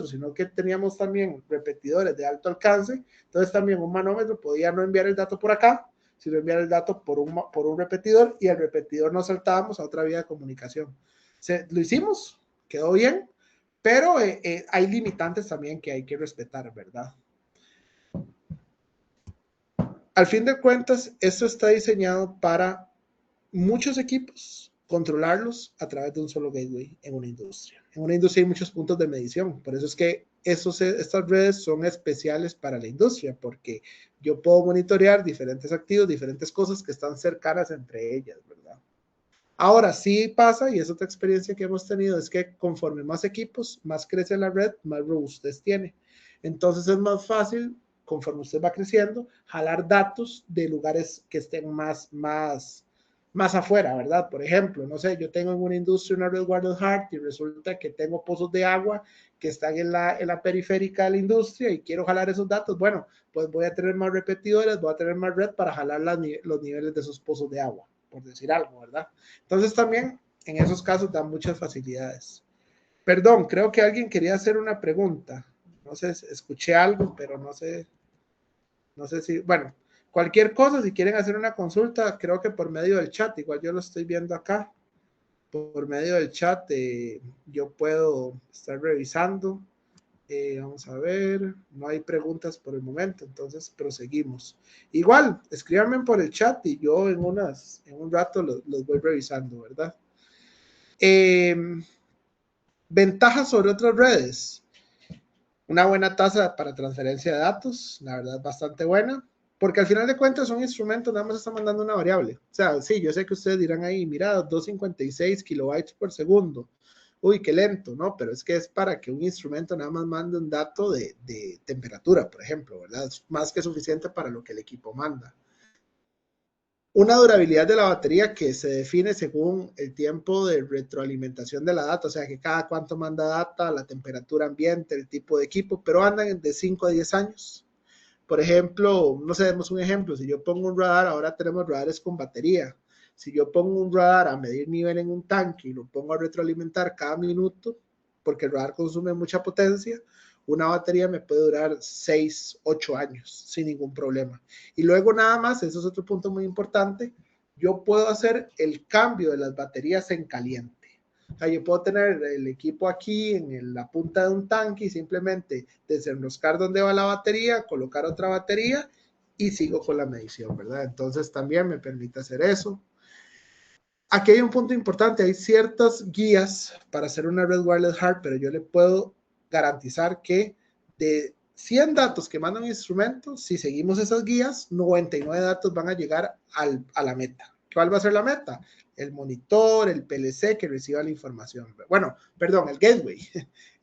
sino que teníamos también repetidores de alto alcance. Entonces también un manómetro podía no enviar el dato por acá, sino enviar el dato por un repetidor y el repetidor nos saltábamos a otra vía de comunicación. Lo hicimos, quedó bien, pero hay limitantes también que hay que respetar, ¿verdad? Al fin de cuentas, esto está diseñado para muchos equipos, controlarlos a través de un solo gateway en una industria. En una industria hay muchos puntos de medición, por eso es que estas redes son especiales para la industria, porque yo puedo monitorear diferentes activos, diferentes cosas que están cercanas entre ellas, ¿verdad? Ahora sí pasa, y es otra experiencia que hemos tenido, es que conforme más equipos, más crece la red, más robustez tiene. Entonces es más fácil, conforme usted va creciendo, jalar datos de lugares que estén más afuera, ¿verdad? Por ejemplo, no sé, yo tengo en una industria una red Wireless Heart y resulta que tengo pozos de agua que están en la periférica de la industria y quiero jalar esos datos. Bueno, pues voy a tener más repetidores, voy a tener más red para jalar los niveles de esos pozos de agua, por decir algo, ¿verdad? Entonces también en esos casos dan muchas facilidades. Perdón, creo que alguien quería hacer una pregunta. No sé, escuché algo, pero no sé si, bueno, cualquier cosa, si quieren hacer una consulta, creo que por medio del chat, igual yo lo estoy viendo acá, por medio del chat, yo puedo estar revisando. Vamos a ver, no hay preguntas por el momento, entonces proseguimos. Igual, escríbanme por el chat y yo en un rato los voy revisando, ¿verdad? Ventajas sobre otras redes. Una buena tasa para transferencia de datos, la verdad bastante buena, porque al final de cuentas un instrumento nada más está mandando una variable. O sea, sí, yo sé que ustedes dirán ahí, mira, 256 kilobytes por segundo. Uy, qué lento, ¿no? Pero es que es para que un instrumento nada más mande un dato de temperatura, por ejemplo, ¿verdad? Es más que suficiente para lo que el equipo manda. Una durabilidad de la batería que se define según el tiempo de retroalimentación de la data, o sea que cada cuánto manda data, la temperatura ambiente, el tipo de equipo, pero andan de 5 a 10 años. Por ejemplo, no sé, demos un ejemplo, si yo pongo un radar, ahora tenemos radares con batería. Si yo pongo un radar a medir nivel en un tanque y lo pongo a retroalimentar cada minuto, porque el radar consume mucha potencia, una batería me puede durar 6, 8 años sin ningún problema. Y luego nada más, eso es otro punto muy importante, yo puedo hacer el cambio de las baterías en caliente. O sea, yo puedo tener el equipo aquí en la punta de un tanque y simplemente desenroscar donde va la batería, colocar otra batería y sigo con la medición, ¿verdad? Entonces también me permite hacer eso. Aquí hay un punto importante, hay ciertas guías para hacer una red wireless hard, pero yo le puedo garantizar que de 100 datos que manda un instrumento, si seguimos esas guías, 99 datos van a llegar a la meta. ¿Cuál va a ser la meta? El monitor, el PLC que reciba la información. Bueno, perdón, el gateway.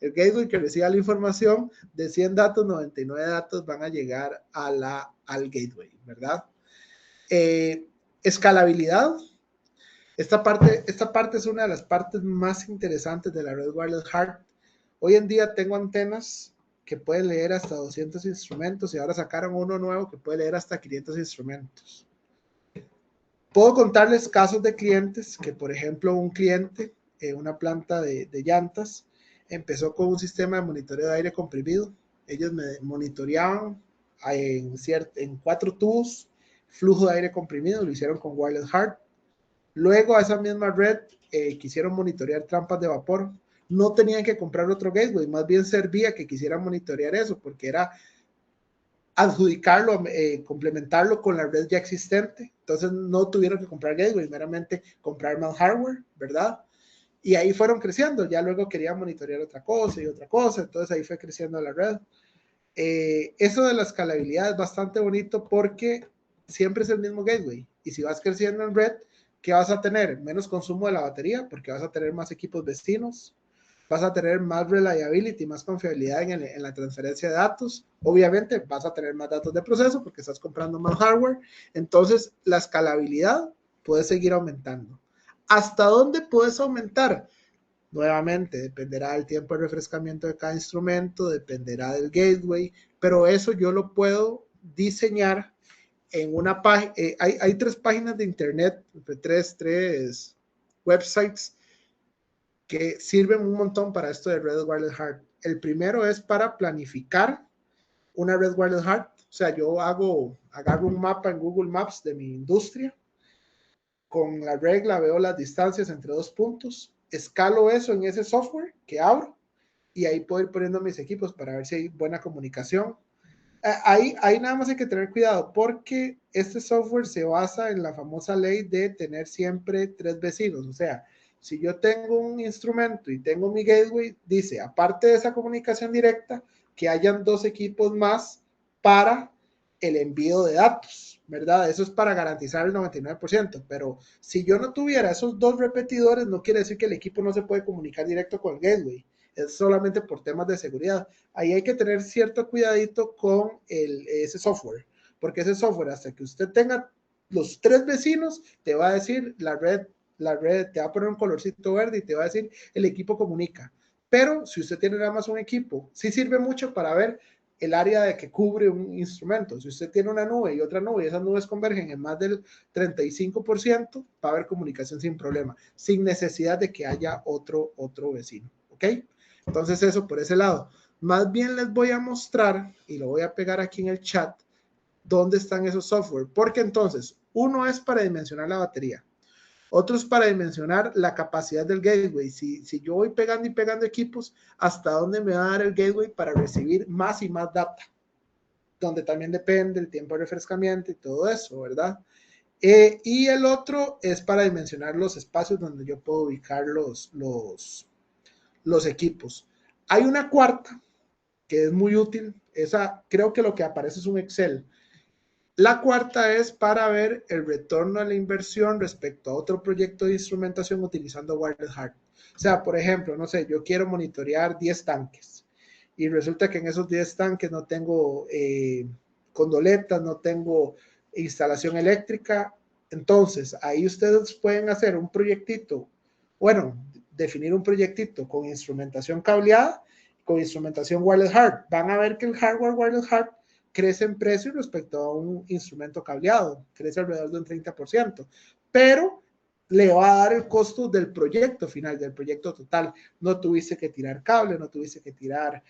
El gateway que reciba la información de 100 datos, 99 datos van a llegar al gateway, ¿verdad? Escalabilidad. Esta parte es una de las partes más interesantes de la red wireless hard. Hoy en día tengo antenas que pueden leer hasta 200 instrumentos y ahora sacaron uno nuevo que puede leer hasta 500 instrumentos. Puedo contarles casos de clientes que, por ejemplo, un cliente, una planta de llantas, empezó con un sistema de monitoreo de aire comprimido. Ellos me monitoreaban en 4 tubos, flujo de aire comprimido, lo hicieron con wireless hard. Luego a esa misma red quisieron monitorear trampas de vapor. No tenían que comprar otro gateway, más bien servía que quisieran monitorear eso, porque era adjudicarlo, complementarlo con la red ya existente. Entonces no tuvieron que comprar gateway, meramente comprar más hardware, ¿verdad? Y ahí fueron creciendo. Ya luego querían monitorear otra cosa y otra cosa. Entonces ahí fue creciendo la red. Eso de la escalabilidad es bastante bonito porque siempre es el mismo gateway. Y si vas creciendo en red, ¿qué vas a tener? Menos consumo de la batería porque vas a tener más equipos vecinos, vas a tener más reliability, más confiabilidad en la transferencia de datos. Obviamente vas a tener más datos de proceso porque estás comprando más hardware. Entonces la escalabilidad puede seguir aumentando. ¿Hasta dónde puedes aumentar? Nuevamente, dependerá del tiempo de refrescamiento de cada instrumento, dependerá del gateway, pero eso yo lo puedo diseñar en una página. Hay 3 páginas de internet, tres websites que sirven un montón para esto de Red Wireless Hard. El primero es para planificar una Red Wireless Hard. O sea, yo agarro un mapa en Google Maps de mi industria, con la regla veo las distancias entre 2 puntos, escalo eso en ese software que abro y ahí puedo ir poniendo mis equipos para ver si hay buena comunicación. Ahí nada más hay que tener cuidado porque este software se basa en la famosa ley de tener siempre 3 vecinos. O sea, si yo tengo un instrumento y tengo mi gateway, dice, aparte de esa comunicación directa, que hayan 2 equipos más para el envío de datos, ¿verdad? Eso es para garantizar el 99%, pero si yo no tuviera esos 2 repetidores, no quiere decir que el equipo no se puede comunicar directo con el gateway, es solamente por temas de seguridad. Ahí hay que tener cierto cuidadito con ese software, porque ese software, hasta que usted tenga los 3 vecinos, te va a decir la red te va a poner un colorcito verde y te va a decir el equipo comunica. Pero si usted tiene nada más un equipo, sí sirve mucho para ver el área de que cubre un instrumento. Si usted tiene una nube y otra nube y esas nubes convergen en más del 35%, va a haber comunicación sin problema, sin necesidad de que haya otro vecino. ¿Ok? Entonces eso por ese lado. Más bien les voy a mostrar, y lo voy a pegar aquí en el chat, dónde están esos software. Porque entonces, uno es para dimensionar la batería. Otro es para dimensionar la capacidad del gateway. Si yo voy pegando y pegando equipos, ¿hasta dónde me va a dar el gateway para recibir más y más data? Donde también depende el tiempo de refrescamiento y todo eso, ¿verdad? Y el otro es para dimensionar los espacios donde yo puedo ubicar los equipos. Hay una cuarta que es muy útil. Esa creo que lo que aparece es un Excel. La cuarta es para ver el retorno a la inversión respecto a otro proyecto de instrumentación utilizando wireless hard. O sea, por ejemplo, no sé, yo quiero monitorear 10 tanques y resulta que en esos 10 tanques no tengo condoletas, no tengo instalación eléctrica. Entonces, ahí ustedes pueden hacer un proyectito, bueno, definir un proyectito con instrumentación cableada, con instrumentación wireless hard. Van a ver que el hardware wireless hard crece en precio respecto a un instrumento cableado, crece alrededor de un 30%, pero le va a dar el costo del proyecto final, del proyecto total. No tuviste que tirar cable, no tuviste que tirar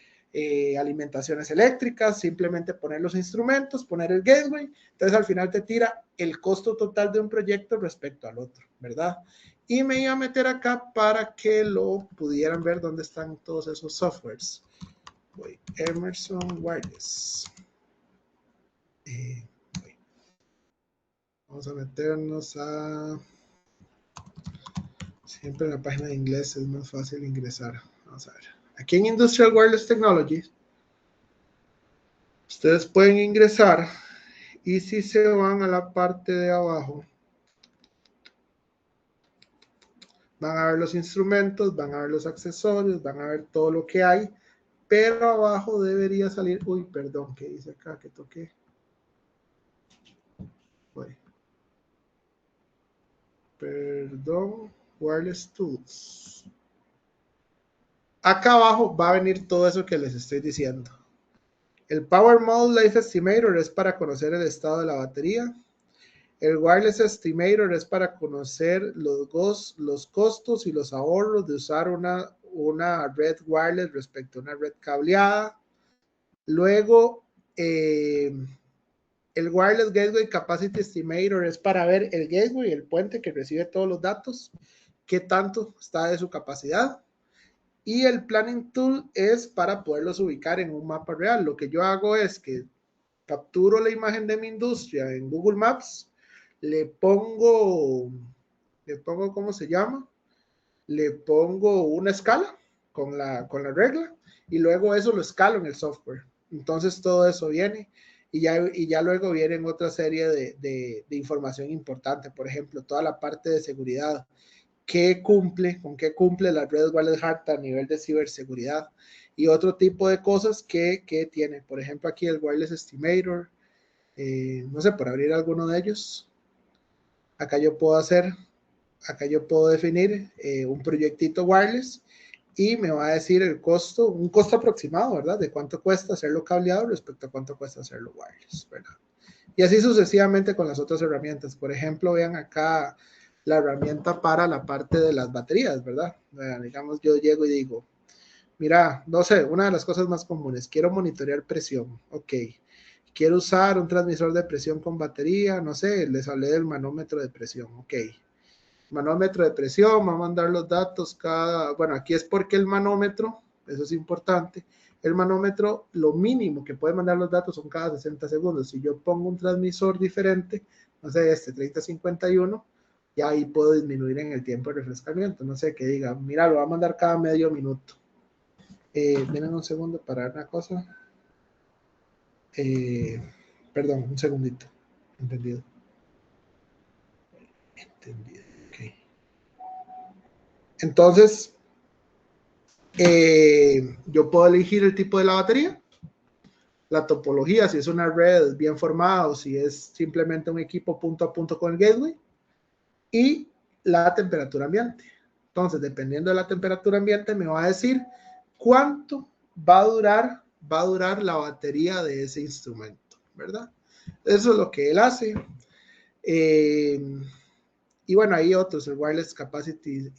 alimentaciones eléctricas, simplemente poner los instrumentos, poner el gateway, entonces al final te tira el costo total de un proyecto respecto al otro, ¿verdad? Y me iba a meter acá para que lo pudieran ver dónde están todos esos softwares. Voy, Emerson Wireless. Vamos a meternos a... Siempre en la página de inglés es más fácil ingresar. Vamos a ver. Aquí en Industrial Wireless Technologies, ustedes pueden ingresar y si se van a la parte de abajo, van a ver los instrumentos, van a ver los accesorios, van a ver todo lo que hay, pero abajo debería salir... Uy, perdón, ¿qué dice acá? Que toqué. Uy. Perdón, Wireless Tools. Acá abajo va a venir todo eso que les estoy diciendo. El Power Mode Life Estimator es para conocer el estado de la batería. El Wireless Estimator es para conocer los costos y los ahorros de usar una red wireless respecto a una red cableada. Luego, el Wireless Gateway Capacity Estimator es para ver el gateway, el puente que recibe todos los datos, qué tanto está de su capacidad. Y el Planning Tool es para poderlos ubicar en un mapa real. Lo que yo hago es que capturo la imagen de mi industria en Google Maps, le pongo, ¿cómo se llama? Le pongo una escala con la regla y luego eso lo escalo en el software. Entonces todo eso viene y ya luego vienen otra serie de información importante, por ejemplo, toda la parte de seguridad, con qué cumple la red Wireless HART a nivel de ciberseguridad y otro tipo de cosas que tiene. Por ejemplo, aquí el Wireless Estimator, no sé, por abrir alguno de ellos. Acá yo puedo definir un proyectito wireless y me va a decir el costo, un costo aproximado, ¿verdad? De cuánto cuesta hacerlo cableado respecto a cuánto cuesta hacerlo wireless, ¿verdad? Y así sucesivamente con las otras herramientas. Por ejemplo, vean acá la herramienta para la parte de las baterías, ¿verdad? Digamos, yo llego y digo, mira, no sé, una de las cosas más comunes, quiero monitorear presión, ok. Quiero usar un transmisor de presión con batería, no sé, les hablé del manómetro de presión, ok. Manómetro de presión, va a mandar los datos bueno, aquí es porque el manómetro, eso es importante, el manómetro, lo mínimo que puede mandar los datos son cada 60 segundos. Si yo pongo un transmisor diferente, no sé, 3051, ya ahí puedo disminuir en el tiempo de refrescamiento, no sé, que diga, mira, lo va a mandar cada medio minuto. Vienen un segundo para ver una cosa. Perdón, un segundito. Entendido. Okay. Entonces, yo puedo elegir el tipo de la batería, la topología, si es una red bien formada o si es simplemente un equipo punto a punto con el gateway, y la temperatura ambiente. Entonces, dependiendo de la temperatura ambiente, me va a decir cuánto va a durar la batería de ese instrumento, ¿verdad? Eso es lo que él hace. Y bueno, hay otros, el Wireless Capacity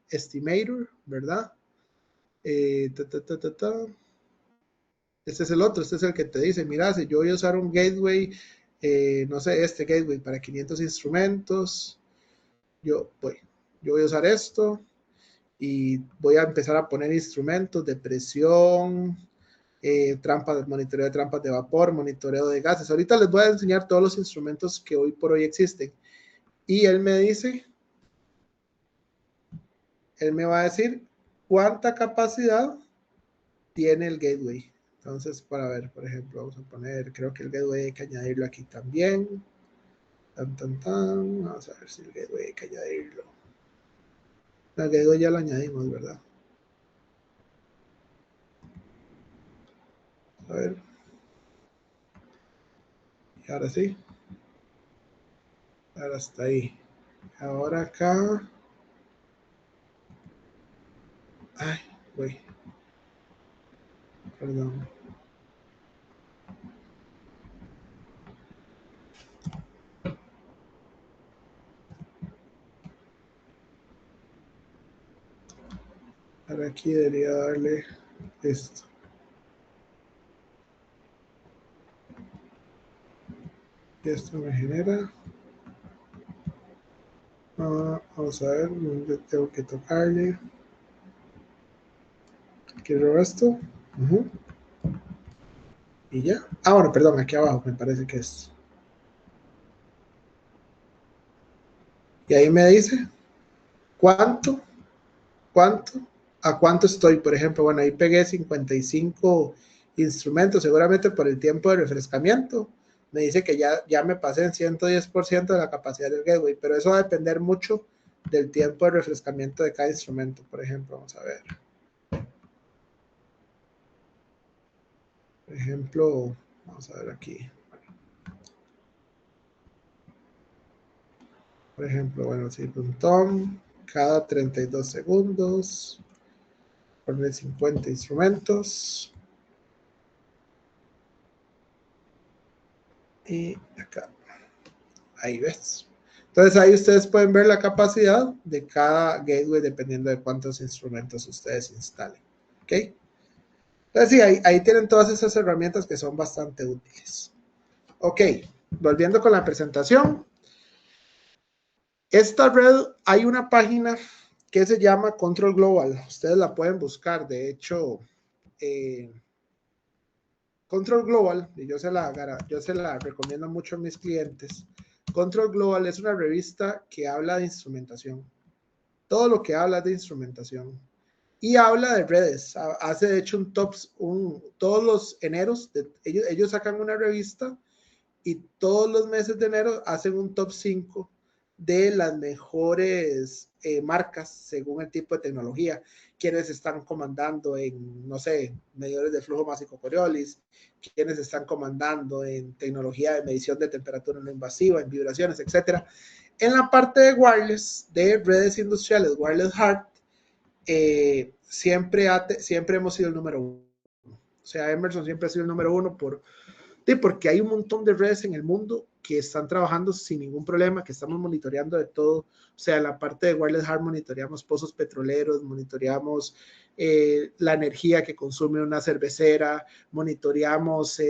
Estimator, ¿verdad? Ta. Este es el otro, este es el que te dice, mira, si yo voy a usar un gateway, no sé, este gateway para 500 instrumentos, yo voy a usar esto y voy a empezar a poner instrumentos de presión, monitoreo de trampas de vapor, monitoreo de gases. Ahorita les voy a enseñar todos los instrumentos que hoy por hoy existen. Y él me dice, él me va a decir cuánta capacidad tiene el gateway. Entonces, para ver, por ejemplo, vamos a poner, creo que el gateway hay que añadirlo aquí también. Tan, tan, tan. Vamos a ver si el gateway hay que añadirlo. El gateway ya lo añadimos, ¿verdad? A ver. Y ahora sí. Ahora está ahí. Ahora acá. Ay, güey. Perdón. Ahora aquí debería darle esto. Y esto me genera. Vamos a ver dónde tengo que tocarle. Quiero esto. Y ya. Bueno, perdón, aquí abajo me parece que es. Y ahí me dice cuánto, a cuánto estoy. Por ejemplo, bueno, ahí pegué 55 instrumentos, seguramente por el tiempo de refrescamiento. Me dice que ya me pasé en 110% de la capacidad del gateway, pero eso va a depender mucho del tiempo de refrescamiento de cada instrumento. Por ejemplo, vamos a ver. Por ejemplo, vamos a ver aquí. Por ejemplo, bueno, si Tom, cada 32 segundos, poner 50 instrumentos. Y acá, ahí ves. Entonces ahí ustedes pueden ver la capacidad de cada gateway dependiendo de cuántos instrumentos ustedes instalen. ¿Ok? Entonces sí, ahí tienen todas esas herramientas que son bastante útiles. Ok, volviendo con la presentación. Esta red, hay una página que se llama Control Global. Ustedes la pueden buscar. De hecho, Control Global, y yo se la recomiendo mucho a mis clientes. Control Global es una revista que habla de instrumentación. Todo lo que habla de instrumentación. Y habla de redes. Hace de hecho todos los eneros, ellos sacan una revista y todos los meses de enero hacen un top 5 de las mejores marcas según el tipo de tecnología, quienes están comandando en, no sé, medidores de flujo másico Coriolis, quienes están comandando en tecnología de medición de temperatura no invasiva, en vibraciones, etcétera. En la parte de wireless, de redes industriales, Wireless Heart, siempre hemos sido el número uno. O sea, Emerson siempre ha sido el número uno porque hay un montón de redes en el mundo que están trabajando sin ningún problema, que estamos monitoreando de todo. O sea, en la parte de Wireless Heart monitoreamos pozos petroleros, monitoreamos la energía que consume una cervecera, monitoreamos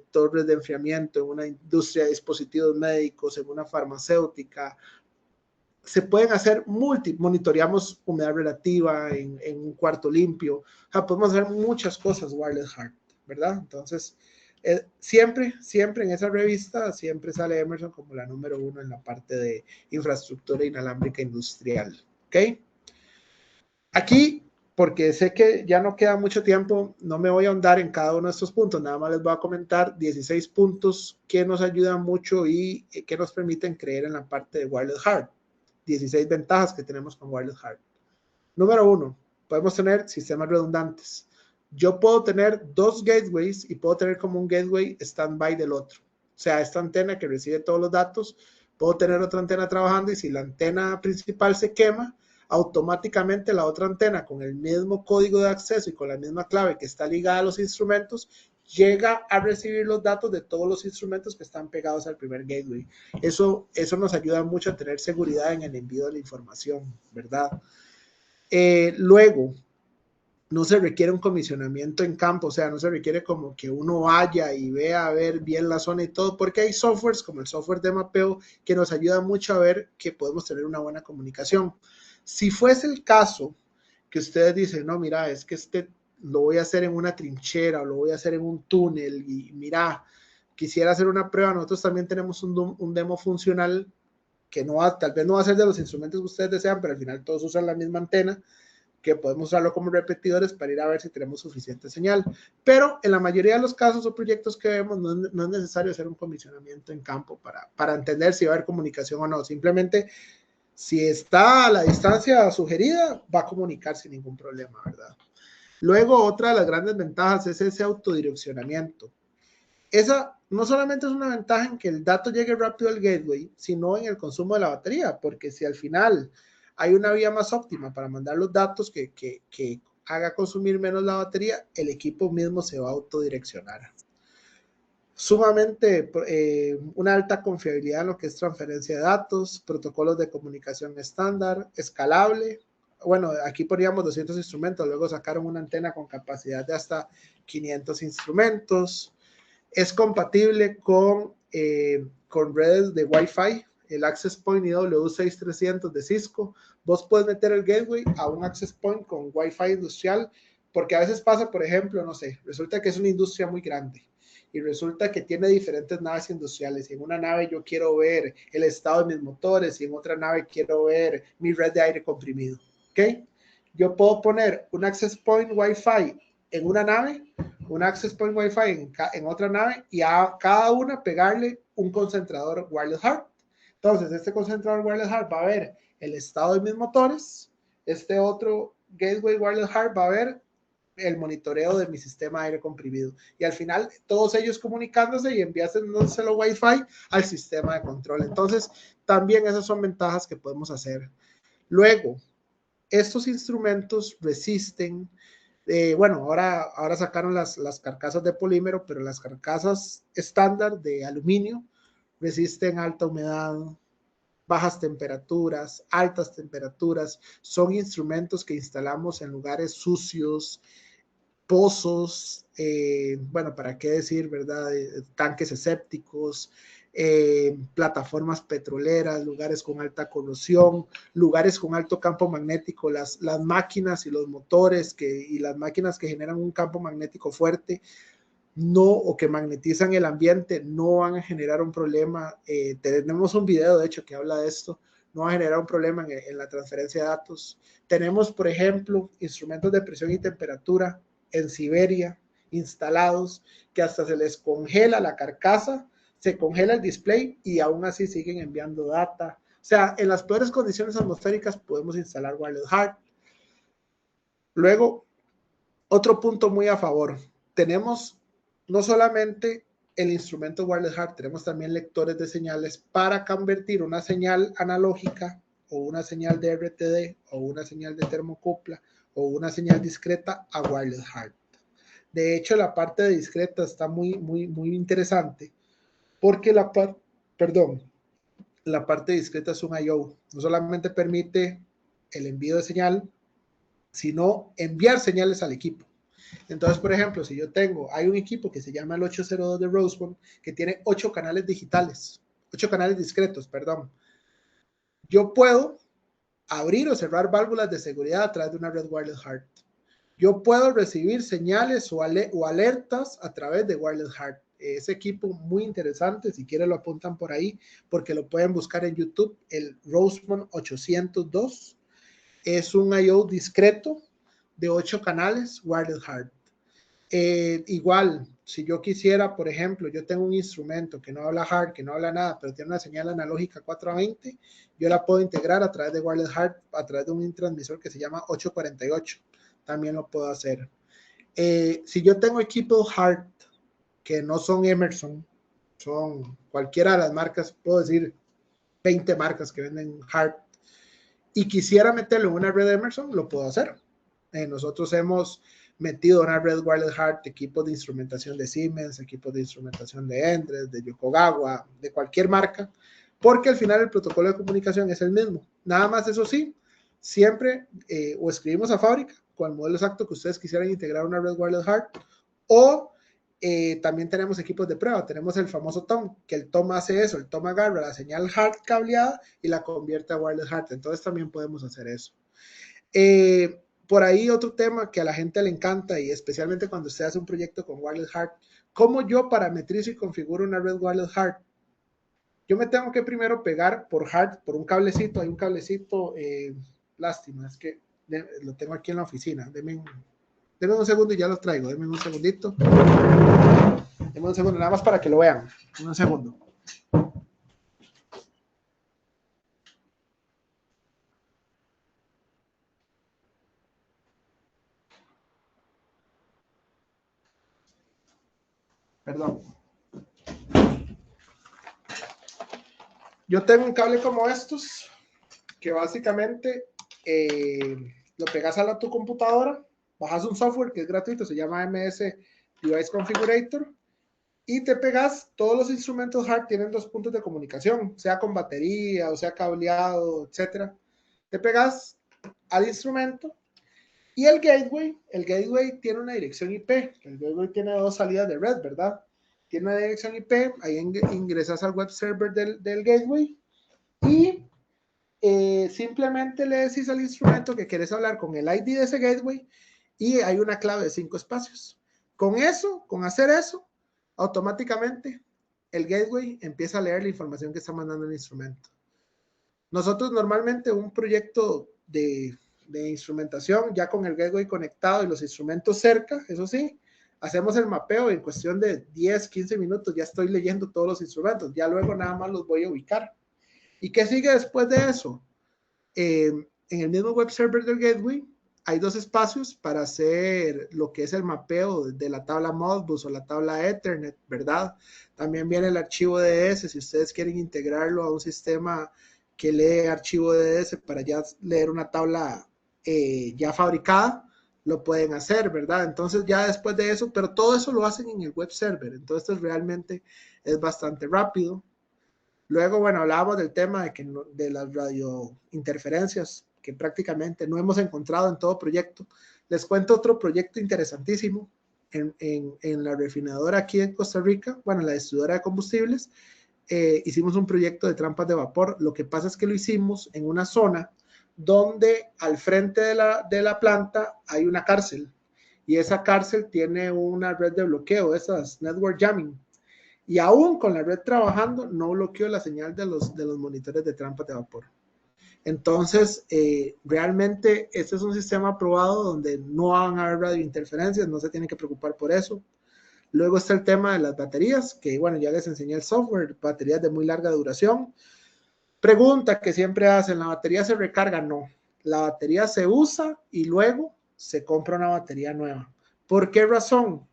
torres de enfriamiento en una industria de dispositivos médicos, en una farmacéutica. Se pueden hacer monitoreamos humedad relativa en un cuarto limpio. O sea, podemos hacer muchas cosas Wireless Heart, ¿verdad? Entonces, siempre en esa revista, siempre sale Emerson como la número uno en la parte de infraestructura inalámbrica industrial. ¿Ok? Aquí, porque sé que ya no queda mucho tiempo, no me voy a ahondar en cada uno de estos puntos, nada más les voy a comentar 16 puntos que nos ayudan mucho y que nos permiten creer en la parte de Wireless Heart. 16 ventajas que tenemos con Wireless Heart. Número 1, podemos tener sistemas redundantes. Yo puedo tener dos gateways y puedo tener como un gateway standby del otro. O sea, esta antena que recibe todos los datos, puedo tener otra antena trabajando y si la antena principal se quema, automáticamente la otra antena con el mismo código de acceso y con la misma clave que está ligada a los instrumentos, llega a recibir los datos de todos los instrumentos que están pegados al primer gateway. Eso nos ayuda mucho a tener seguridad en el envío de la información, ¿verdad? Luego, no se requiere un comisionamiento en campo, o sea, no se requiere como que uno vaya y vea a ver bien la zona y todo, porque hay softwares como el software de mapeo que nos ayuda mucho a ver que podemos tener una buena comunicación. Si fuese el caso que ustedes dicen, no, mira, es que lo voy a hacer en una trinchera o lo voy a hacer en un túnel y mira, quisiera hacer una prueba, nosotros también tenemos un demo funcional que no va, tal vez no va a ser de los instrumentos que ustedes desean, pero al final todos usan la misma antena, que podemos usarlo como repetidores para ir a ver si tenemos suficiente señal. Pero en la mayoría de los casos o proyectos que vemos no es necesario hacer un comisionamiento en campo para entender si va a haber comunicación o no. Simplemente, si está a la distancia sugerida, va a comunicar sin ningún problema, ¿verdad? Luego, otra de las grandes ventajas es ese autodireccionamiento. Esa no solamente es una ventaja en que el dato llegue rápido al gateway, sino en el consumo de la batería, porque si al final hay una vía más óptima para mandar los datos que haga consumir menos la batería, el equipo mismo se va a autodireccionar. Sumamente una alta confiabilidad en lo que es transferencia de datos, protocolos de comunicación estándar, escalable. Bueno, aquí poníamos 200 instrumentos, luego sacaron una antena con capacidad de hasta 500 instrumentos. Es compatible con redes de Wi-Fi, el Access Point IW6300 de Cisco. Vos puedes meter el gateway a un Access Point con Wi-Fi industrial, porque a veces pasa, por ejemplo, no sé, resulta que es una industria muy grande y resulta que tiene diferentes naves industriales y en una nave yo quiero ver el estado de mis motores y en otra nave quiero ver mi red de aire comprimido, ¿ok? Yo puedo poner un Access Point Wi-Fi en una nave, un Access Point Wi-Fi en otra nave y a cada una pegarle un concentrador wireless hard. Entonces, este concentrador wireless hard va a ver el estado de mis motores, este otro gateway wireless hard va a ver el monitoreo de mi sistema de aire comprimido. Y al final, todos ellos comunicándose y enviándoselo Wi-Fi al sistema de control. Entonces, también esas son ventajas que podemos hacer. Luego, estos instrumentos resisten, bueno, ahora sacaron las carcasas de polímero, pero las carcasas estándar de aluminio resisten alta humedad, bajas temperaturas, altas temperaturas. Son instrumentos que instalamos en lugares sucios, pozos, bueno, para qué decir, ¿verdad? Tanques escépticos, plataformas petroleras, lugares con alta corrosión, lugares con alto campo magnético, las máquinas y los motores y las máquinas que generan un campo magnético fuerte no, o que magnetizan el ambiente, no van a generar un problema. Tenemos un video, de hecho, que habla de esto. No va a generar un problema en la transferencia de datos. Tenemos, por ejemplo, instrumentos de presión y temperatura en Siberia instalados que hasta se les congela la carcasa, se congela el display y aún así siguen enviando data. O sea, en las peores condiciones atmosféricas podemos instalar wireless hard. Luego, otro punto muy a favor. Tenemos no solamente el instrumento wireless hard, tenemos también lectores de señales para convertir una señal analógica o una señal de RTD o una señal de termocupla o una señal discreta a wireless hard. De hecho, la parte de discreta está muy interesante porque la parte discreta es un I/O. No solamente permite el envío de señal, sino enviar señales al equipo. Entonces, por ejemplo, si hay un equipo que se llama el 802 de Rosemont, que tiene 8 canales digitales, 8 canales discretos, perdón. Yo puedo abrir o cerrar válvulas de seguridad a través de una red wireless hard. Yo puedo recibir señales o alertas a través de wireless hard. Ese equipo muy interesante, si quieren lo apuntan por ahí, porque lo pueden buscar en YouTube, el Rosemont 802. Es un I/O discreto de 8 canales wireless hard. Igual, si yo quisiera, por ejemplo, yo tengo un instrumento que no habla hard, que no habla nada, pero tiene una señal analógica 420, yo la puedo integrar a través de wireless hard, a través de un transmisor que se llama 848. También lo puedo hacer. Si yo tengo equipos hard, que no son Emerson, son cualquiera de las marcas, puedo decir 20 marcas que venden hard, y quisiera meterlo en una red Emerson, lo puedo hacer. Nosotros hemos metido una red wireless hard, equipos de instrumentación de Siemens, equipos de instrumentación de Endres, de Yokogawa, de cualquier marca, porque al final el protocolo de comunicación es el mismo. Nada más, eso sí, siempre o escribimos a fábrica con el modelo exacto que ustedes quisieran integrar una red wireless hard, o también tenemos equipos de prueba. Tenemos el famoso TOM, que el TOM hace eso, el TOM agarra la señal hard cableada y la convierte a wireless hard. Entonces también podemos hacer eso. Por ahí otro tema que a la gente le encanta, y especialmente cuando usted hace un proyecto con wireless hard, ¿cómo yo parametrizo y configuro una red wireless hard? Yo me tengo que primero pegar por hard, por un cablecito. Hay un cablecito, lástima, es que lo tengo aquí en la oficina. Denme un segundo y ya los traigo. Denme un segundito. Denme un segundo, nada más para que lo vean. Un segundo. Perdón. Yo tengo un cable como estos, que básicamente lo pegas a tu computadora, bajas un software que es gratuito, se llama MS Device Configurator, y te pegas. Todos los instrumentos hard tienen 2 puntos de comunicación, sea con batería o sea cableado, etcétera. Te pegas al instrumento y el gateway tiene una dirección IP. El gateway tiene 2 salidas de red, ¿verdad? Tiene una dirección IP, ahí ingresas al web server del gateway y simplemente le decís al instrumento que quieres hablar con el ID de ese gateway y hay una clave de 5 espacios. Con hacer eso, automáticamente el gateway empieza a leer la información que está mandando el instrumento. Nosotros normalmente un proyecto de instrumentación, ya con el gateway conectado y los instrumentos cerca, eso sí, hacemos el mapeo en cuestión de 10, 15 minutos, ya estoy leyendo todos los instrumentos, ya luego nada más los voy a ubicar. ¿Y qué sigue después de eso? En el mismo web server del gateway hay 2 espacios para hacer lo que es el mapeo de la tabla Modbus o la tabla Ethernet, ¿verdad? También viene el archivo DDS, si ustedes quieren integrarlo a un sistema que lee archivo DDS para ya leer una tabla ya fabricada, lo pueden hacer, ¿verdad? Entonces ya después de eso, pero todo eso lo hacen en el web server, entonces realmente es bastante rápido. Luego, bueno, hablábamos del tema de las radiointerferencias que prácticamente no hemos encontrado en todo proyecto. Les cuento otro proyecto interesantísimo en la refinadora aquí en Costa Rica, bueno, en la distribuidora de combustibles. Hicimos un proyecto de trampas de vapor. Lo que pasa es que lo hicimos en una zona donde al frente de la planta hay una cárcel y esa cárcel tiene una red de bloqueo, esas network jamming. Y aún con la red trabajando, no bloqueó la señal de los monitores de trampas de vapor. Entonces, realmente este es un sistema aprobado donde no van a haber radiointerferencias, no se tienen que preocupar por eso. Luego está el tema de las baterías, que bueno, ya les enseñé el software, baterías de muy larga duración. Pregunta que siempre hacen, ¿la batería se recarga? No, la batería se usa y luego se compra una batería nueva. ¿Por qué razón?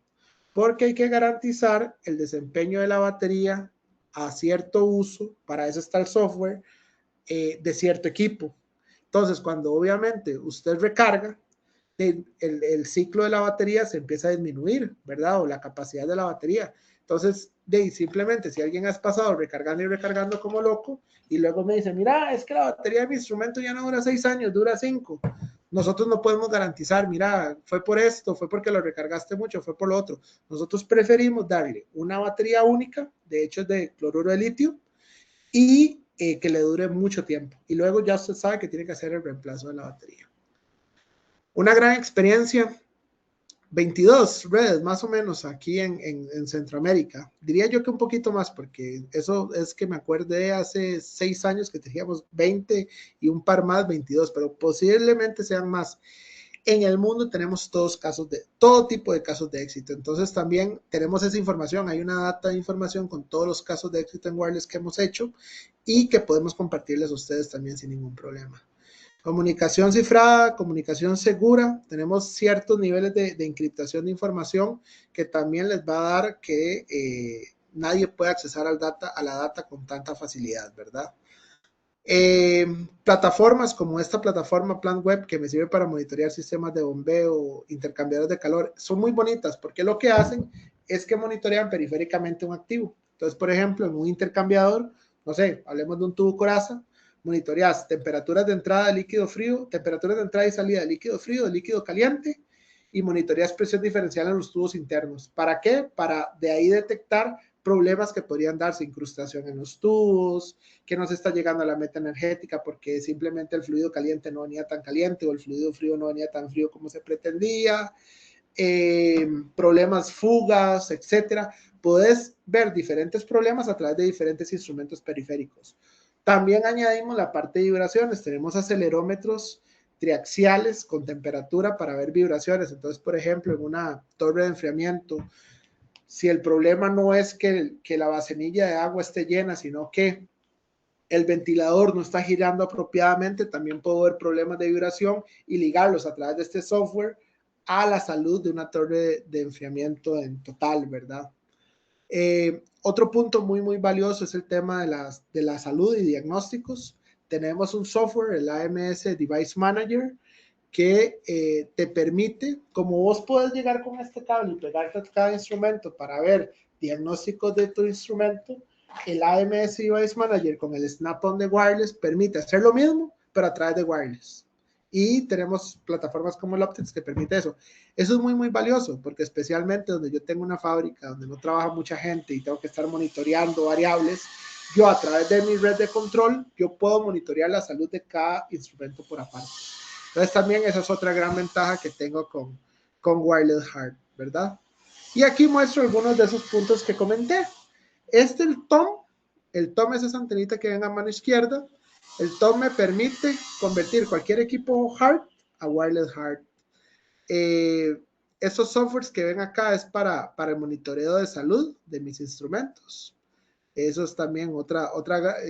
Porque hay que garantizar el desempeño de la batería a cierto uso, para eso está el software, de cierto equipo. Entonces, cuando obviamente usted recarga, el ciclo de la batería se empieza a disminuir, ¿verdad? O la capacidad de la batería. Entonces, simplemente si alguien has pasado recargando y recargando como loco y luego me dice, mira, es que la batería de mi instrumento ya no dura 6 años, dura 5. Nosotros no podemos garantizar, mira, fue por esto, fue porque lo recargaste mucho, fue por lo otro. Nosotros preferimos darle una batería única, de hecho es de cloruro de litio, y que le dure mucho tiempo. Y luego ya usted sabe que tiene que hacer el reemplazo de la batería. Una gran experiencia, 22 redes más o menos aquí en Centroamérica. Diría yo que un poquito más, porque eso es que me acuerde hace 6 años que teníamos 20 y un par más, 22, pero posiblemente sean más. En el mundo tenemos todo tipo de casos de éxito. Entonces también tenemos esa información. Hay una data de información con todos los casos de éxito en wireless que hemos hecho y que podemos compartirles a ustedes también sin ningún problema. Comunicación cifrada, comunicación segura. Tenemos ciertos niveles de encriptación de información que también les va a dar que nadie puede accesar a la data con tanta facilidad, ¿verdad? Plataformas como esta plataforma Plant Web, que me sirve para monitorear sistemas de bombeo, intercambiadores de calor, son muy bonitas porque lo que hacen es que monitorean periféricamente un activo. Entonces, por ejemplo, en un intercambiador, no sé, hablemos de un tubo coraza, Monitoreas temperaturas de entrada de líquido frío, temperaturas de entrada y salida de líquido caliente, y monitoreas presión diferencial en los tubos internos. ¿Para qué? Para de ahí detectar problemas que podrían darse, incrustación en los tubos, que no se está llegando a la meta energética porque simplemente el fluido caliente no venía tan caliente o el fluido frío no venía tan frío como se pretendía, problemas, fugas, etcétera. Puedes ver diferentes problemas a través de diferentes instrumentos periféricos. También añadimos la parte de vibraciones. Tenemos acelerómetros triaxiales con temperatura para ver vibraciones. Entonces, por ejemplo, en una torre de enfriamiento, si el problema no es que la vasenilla de agua esté llena, sino que el ventilador no está girando apropiadamente, también puedo ver problemas de vibración y ligarlos a través de este software a la salud de una torre de enfriamiento en total, ¿verdad? Otro punto muy valioso es el tema de la salud y diagnósticos. Tenemos un software, el AMS Device Manager, que te permite, como vos puedes llegar con este cable y pegarte a cada instrumento para ver diagnósticos de tu instrumento, el AMS Device Manager con el Snap-on de wireless permite hacer lo mismo, pero a través de wireless. Y tenemos plataformas como el Optics que permite eso. Eso es muy valioso, porque especialmente donde yo tengo una fábrica, donde no trabaja mucha gente y tengo que estar monitoreando variables, yo a través de mi red de control, yo puedo monitorear la salud de cada instrumento por aparte. Entonces también esa es otra gran ventaja que tengo con Wireless Heart, ¿verdad? Y aquí muestro algunos de esos puntos que comenté. El TOM es esa antenita que ven a mano izquierda. El TOM me permite convertir cualquier equipo Heart a Wireless Heart. Esos softwares que ven acá es para el monitoreo de salud de mis instrumentos. Eso es también otra,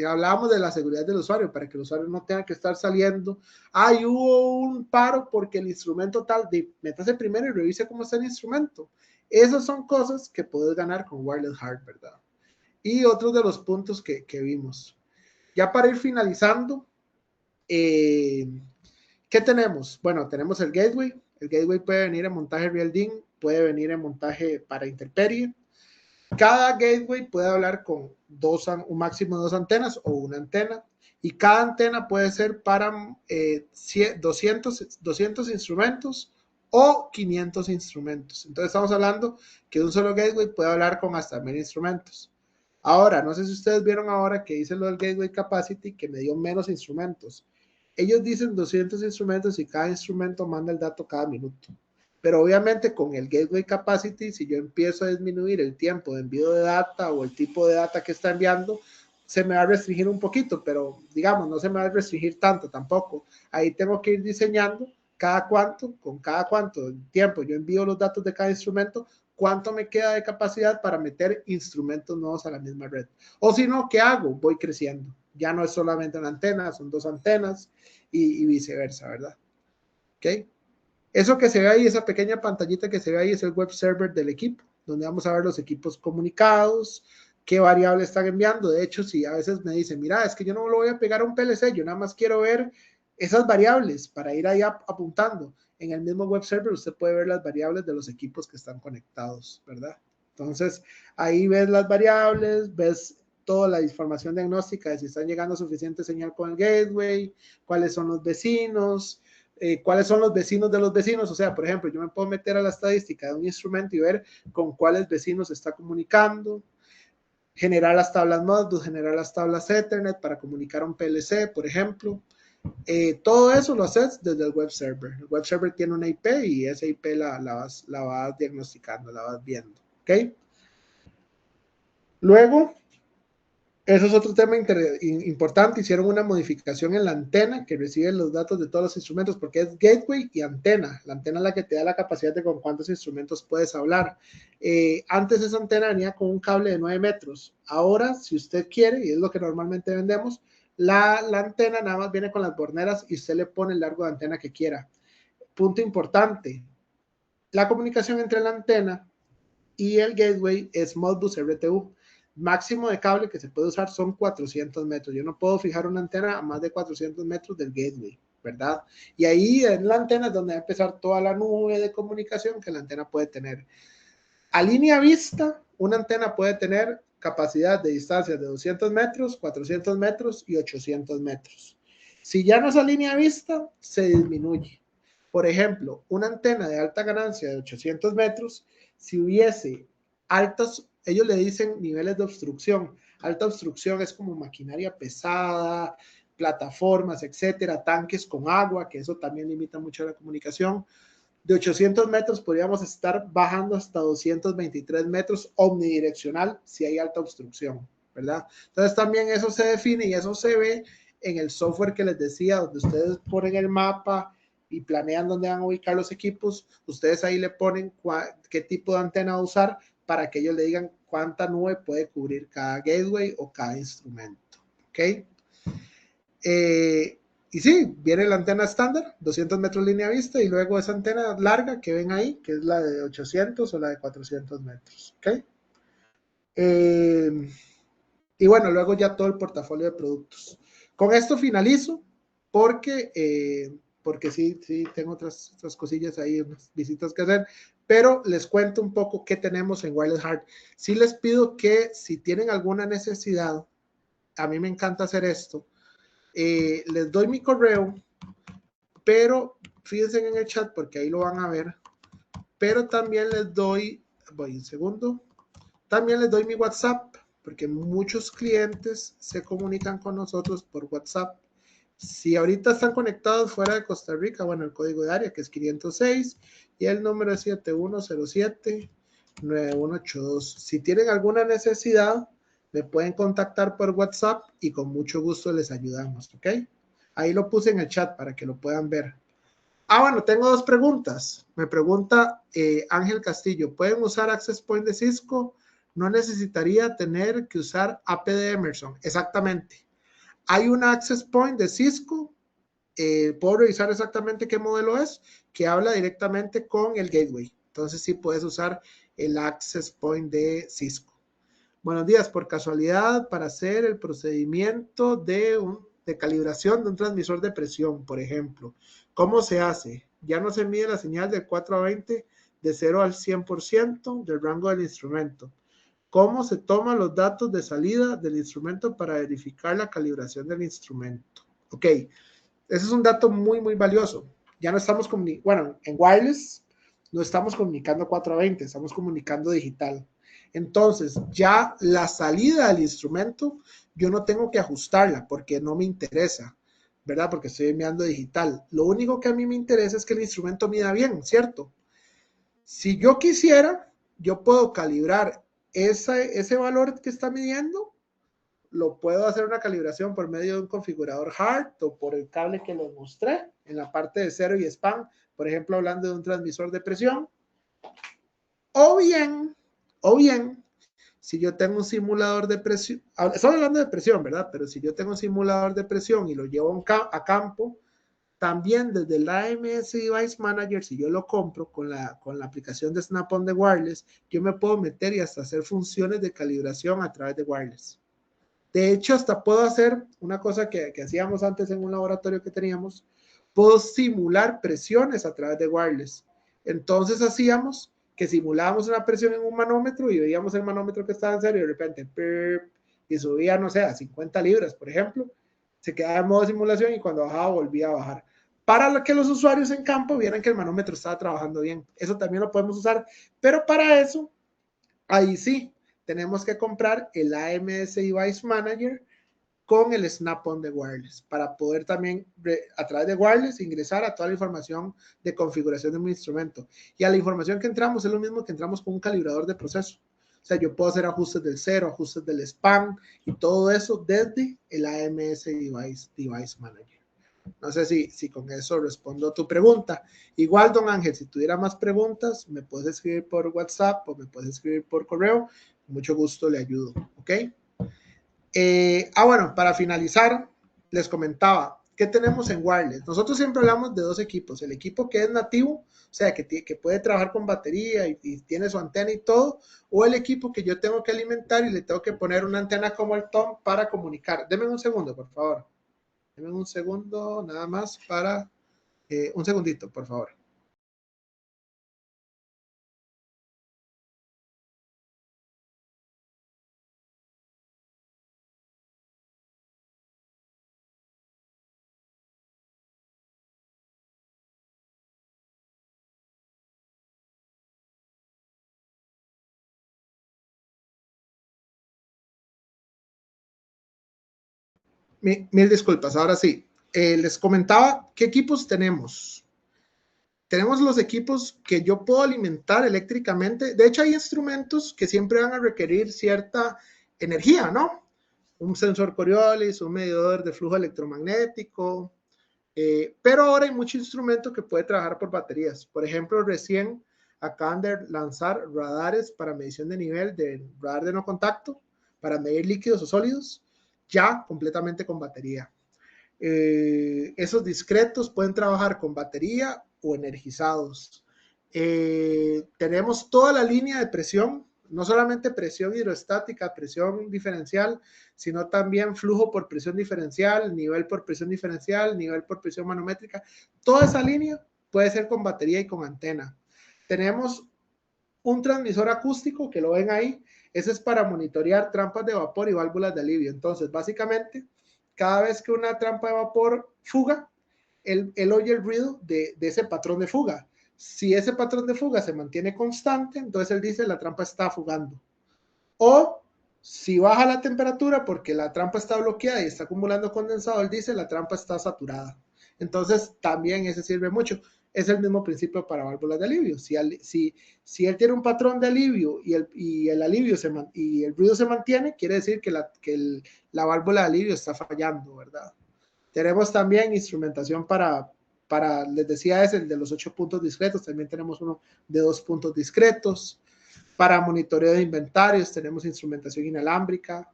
hablábamos de la seguridad del usuario, para que el usuario no tenga que estar saliendo, hubo un paro porque el instrumento tal, métase primero y revise cómo está el instrumento. Esas son cosas que puedes ganar con Wireless Heart, ¿verdad? Y otros de los puntos que vimos. Ya para ir finalizando, ¿qué tenemos? Bueno, tenemos el gateway. El gateway puede venir en montaje Real DIN, puede venir en montaje para intemperie. Cada gateway puede hablar con un máximo de 2 antenas o una antena, y cada antena puede ser para 200 instrumentos o 500 instrumentos. Entonces estamos hablando que un solo gateway puede hablar con hasta 1000 instrumentos. Ahora, no sé si ustedes vieron ahora que hice lo del gateway capacity, que me dio menos instrumentos. Ellos dicen 200 instrumentos y cada instrumento manda el dato cada minuto. Pero obviamente con el Gateway Capacity, si yo empiezo a disminuir el tiempo de envío de data o el tipo de data que está enviando, se me va a restringir un poquito, pero digamos, no se me va a restringir tanto tampoco. Ahí tengo que ir diseñando con cada cuánto tiempo yo envío los datos de cada instrumento, cuánto me queda de capacidad para meter instrumentos nuevos a la misma red. O si no, ¿qué hago? Voy creciendo. Ya no es solamente una antena, son 2 antenas y viceversa, ¿verdad? ¿Ok? Eso que se ve ahí, esa pequeña pantallita que se ve ahí, es el web server del equipo, donde vamos a ver los equipos comunicados, qué variables están enviando. De hecho, si a veces me dicen, mira, es que yo no lo voy a pegar a un PLC, yo nada más quiero ver esas variables para ir ahí apuntando. En el mismo web server usted puede ver las variables de los equipos que están conectados, ¿verdad? Entonces, ahí ves las variables, ves toda la información diagnóstica de si están llegando suficiente señal con el gateway, cuáles son los vecinos, cuáles son los vecinos de los vecinos. O sea, por ejemplo, yo me puedo meter a la estadística de un instrumento y ver con cuáles vecinos se está comunicando, generar las tablas Modbus, generar las tablas Ethernet para comunicar a un PLC, por ejemplo. Todo eso lo haces desde el web server. El web server tiene una IP y esa IP la vas diagnosticando, la vas viendo. ¿Ok? Luego, eso es otro tema importante. Hicieron una modificación en la antena que recibe los datos de todos los instrumentos, porque es gateway y antena. La antena es la que te da la capacidad de con cuántos instrumentos puedes hablar. Antes esa antena venía con un cable de 9 metros. Ahora, si usted quiere, y es lo que normalmente vendemos, la antena nada más viene con las borneras y usted le pone el largo de antena que quiera. Punto importante. La comunicación entre la antena y el gateway es Modbus RTU. Máximo de cable que se puede usar son 400 metros. Yo no puedo fijar una antena a más de 400 metros del gateway, ¿verdad? Y ahí en la antena es donde va a empezar toda la nube de comunicación que la antena puede tener. A línea vista, una antena puede tener capacidad de distancias de 200 metros, 400 metros y 800 metros. Si ya no es a línea vista, se disminuye. Por ejemplo, una antena de alta ganancia de 800 metros, si hubiese altas, ellos le dicen niveles de obstrucción. Alta obstrucción es como maquinaria pesada, plataformas, etcétera, tanques con agua, que eso también limita mucho la comunicación. De 800 metros podríamos estar bajando hasta 223 metros omnidireccional si hay alta obstrucción, ¿verdad? Entonces también eso se define y eso se ve en el software que les decía, donde ustedes ponen el mapa y planean dónde van a ubicar los equipos, ustedes ahí le ponen qué tipo de antena usar para que ellos le digan cuánta nube puede cubrir cada gateway o cada instrumento, ¿ok? Y sí, viene la antena estándar, 200 metros línea vista, y luego esa antena larga que ven ahí, que es la de 800 o la de 400 metros, ¿ok? Y bueno, luego ya todo el portafolio de productos. Con esto finalizo, porque sí, tengo otras cosillas ahí, unas visitas que hacer, pero les cuento un poco qué tenemos en Wireless Heart. Sí les pido que si tienen alguna necesidad, a mí me encanta hacer esto, les doy mi correo, pero fíjense en el chat porque ahí lo van a ver, pero también les doy, voy un segundo, también les doy mi WhatsApp, porque muchos clientes se comunican con nosotros por WhatsApp. Si ahorita están conectados fuera de Costa Rica, bueno, el código de área que es 506 y el número es 7107-9182. Si tienen alguna necesidad, me pueden contactar por WhatsApp y con mucho gusto les ayudamos, ¿ok? Ahí lo puse en el chat para que lo puedan ver. Bueno, tengo dos preguntas. Me pregunta Ángel Castillo, ¿pueden usar Access Point de Cisco? No necesitaría tener que usar AP de Emerson. Exactamente. Hay un Access Point de Cisco, puedo revisar exactamente qué modelo es, que habla directamente con el gateway. Entonces sí puedes usar el Access Point de Cisco. Buenos días, por casualidad, para hacer el procedimiento de calibración de un transmisor de presión, por ejemplo, ¿cómo se hace? Ya no se mide la señal de 4 a 20 de 0 al 100% del rango del instrumento. ¿Cómo se toman los datos de salida del instrumento para verificar la calibración del instrumento? Ok, ese es un dato muy, muy valioso. Ya no estamos comunicando, bueno, en wireless no estamos comunicando 4 a 20, estamos comunicando digital. Entonces, ya la salida del instrumento, yo no tengo que ajustarla porque no me interesa, ¿verdad? Porque estoy enviando digital. Lo único que a mí me interesa es que el instrumento mida bien, ¿cierto? Si yo quisiera, yo puedo calibrar ese valor que está midiendo, lo puedo hacer una calibración por medio de un configurador HART o por el cable que les mostré en la parte de cero y span, por ejemplo, hablando de un transmisor de presión. O bien, si yo tengo un simulador de presión, estoy hablando de presión, ¿verdad? Pero si yo tengo un simulador de presión y lo llevo a campo, también desde el AMS Device Manager, si yo lo compro con la aplicación de Snap-on de Wireless, yo me puedo meter y hasta hacer funciones de calibración a través de Wireless. De hecho, hasta puedo hacer una cosa que hacíamos antes en un laboratorio que teníamos, puedo simular presiones a través de Wireless. Entonces hacíamos que simulábamos una presión en un manómetro y veíamos el manómetro que estaba en serio y de repente y subía, no sé, a 50 libras, por ejemplo, se quedaba en modo simulación y cuando bajaba volvía a bajar. Para que los usuarios en campo vieran que el manómetro estaba trabajando bien. Eso también lo podemos usar, pero para eso, ahí sí, tenemos que comprar el AMS Device Manager con el Snap-on de Wireless para poder también a través de Wireless ingresar a toda la información de configuración de mi instrumento. Y a la información que entramos es lo mismo que entramos con un calibrador de proceso. O sea, yo puedo hacer ajustes del cero, ajustes del span y todo eso desde el AMS Device Manager. No sé si con eso respondo a tu pregunta. Igual, don Ángel, si tuviera más preguntas, me puedes escribir por WhatsApp o me puedes escribir por correo. Con mucho gusto le ayudo, ¿ok? Bueno, para finalizar, les comentaba, ¿qué tenemos en wireless? Nosotros siempre hablamos de dos equipos, el equipo que es nativo, o sea, que puede trabajar con batería y tiene su antena y todo, o el equipo que yo tengo que alimentar y le tengo que poner una antena como el Tom para comunicar. Denme un segundo, por favor. Denme un segundo, nada más para, un segundito, por favor. Mil disculpas, ahora sí. Les comentaba qué equipos tenemos. Tenemos los equipos que yo puedo alimentar eléctricamente. De hecho, hay instrumentos que siempre van a requerir cierta energía, ¿no? Un sensor Coriolis, un medidor de flujo electromagnético, pero ahora hay mucho instrumento que puede trabajar por baterías. Por ejemplo, recién acaban de lanzar radares para medición de nivel de radar de no contacto, para medir líquidos o sólidos, ya completamente con batería. Esos discretos pueden trabajar con batería o energizados. Tenemos toda la línea de presión, no solamente presión hidrostática, presión diferencial, sino también flujo por presión diferencial, nivel por presión diferencial, nivel por presión manométrica. Toda esa línea puede ser con batería y con antena. Tenemos un transmisor acústico que lo ven ahí. Ese es para monitorear trampas de vapor y válvulas de alivio. Entonces, básicamente, cada vez que una trampa de vapor fuga, él oye el ruido de ese patrón de fuga. Si ese patrón de fuga se mantiene constante, entonces él dice la trampa está fugando. O si baja la temperatura porque la trampa está bloqueada y está acumulando condensado, él dice la trampa está saturada. Entonces también ese sirve mucho. Es el mismo principio para válvulas de alivio. Si él tiene un patrón de alivio y el alivio y el ruido se mantiene, quiere decir que la válvula de alivio está fallando, ¿verdad? Tenemos también instrumentación les decía, es el de los 8 puntos discretos. También tenemos uno de 2 puntos discretos. Para monitoreo de inventarios tenemos instrumentación inalámbrica.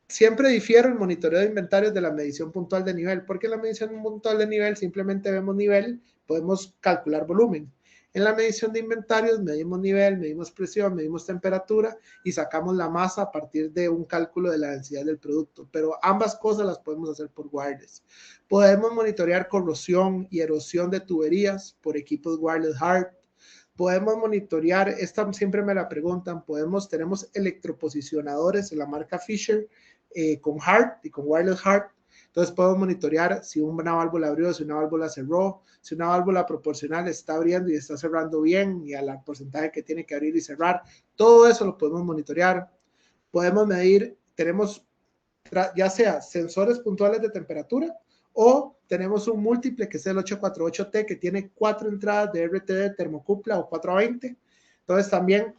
Siempre difiere el monitoreo de inventarios de la medición puntual de nivel, porque en la medición puntual de nivel simplemente vemos nivel, podemos calcular volumen. En la medición de inventarios medimos nivel, medimos presión, medimos temperatura y sacamos la masa a partir de un cálculo de la densidad del producto. Pero ambas cosas las podemos hacer por wireless. Podemos monitorear corrosión y erosión de tuberías por equipos wireless HART. Podemos monitorear, esta siempre me la preguntan, tenemos electroposicionadores en la marca Fisher con HART y con wireless HART. Entonces podemos monitorear si una válvula abrió, si una válvula cerró, si una válvula proporcional está abriendo y está cerrando bien y al porcentaje que tiene que abrir y cerrar. Todo eso lo podemos monitorear. Podemos medir, tenemos ya sea sensores puntuales de temperatura o tenemos un múltiple que es el 848T que tiene 4 entradas de RTD termocupla o 420. Entonces también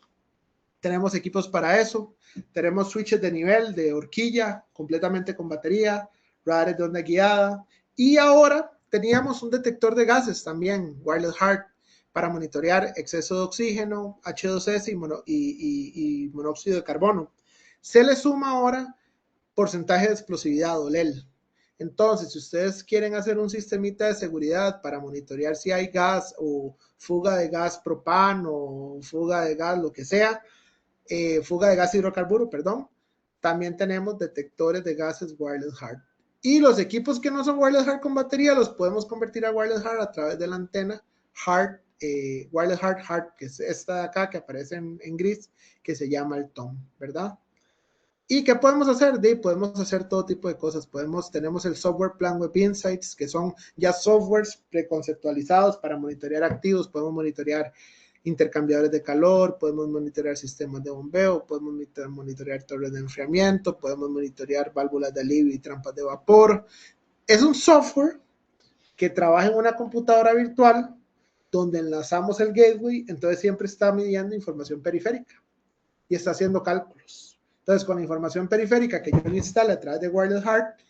tenemos equipos para eso. Tenemos switches de nivel de horquilla completamente con batería, radares de onda guiada y ahora teníamos un detector de gases también, wireless HART, para monitorear exceso de oxígeno, H2S y monóxido de carbono. Se le suma ahora porcentaje de explosividad o LEL. Entonces, si ustedes quieren hacer un sistemita de seguridad para monitorear si hay gas o fuga de gas propano o fuga de gas, lo que sea, fuga de gas hidrocarburo, perdón, también tenemos detectores de gases wireless HART. Y los equipos que no son wireless HART con batería los podemos convertir a wireless HART a través de la antena HART, wireless HART, que es esta de acá que aparece en gris, que se llama el TOM, ¿verdad? ¿Y qué podemos hacer? Podemos hacer todo tipo de cosas. Tenemos el software Plan Web Insights, que son ya softwares preconceptualizados para monitorear activos. Podemos monitorear intercambiadores de calor, podemos monitorear sistemas de bombeo, podemos monitorear torres de enfriamiento, podemos monitorear válvulas de alivio y trampas de vapor. Es un software que trabaja en una computadora virtual donde enlazamos el gateway, entonces siempre está midiendo información periférica y está haciendo cálculos. Entonces, con la información periférica que yo instale a través de Wireless HART,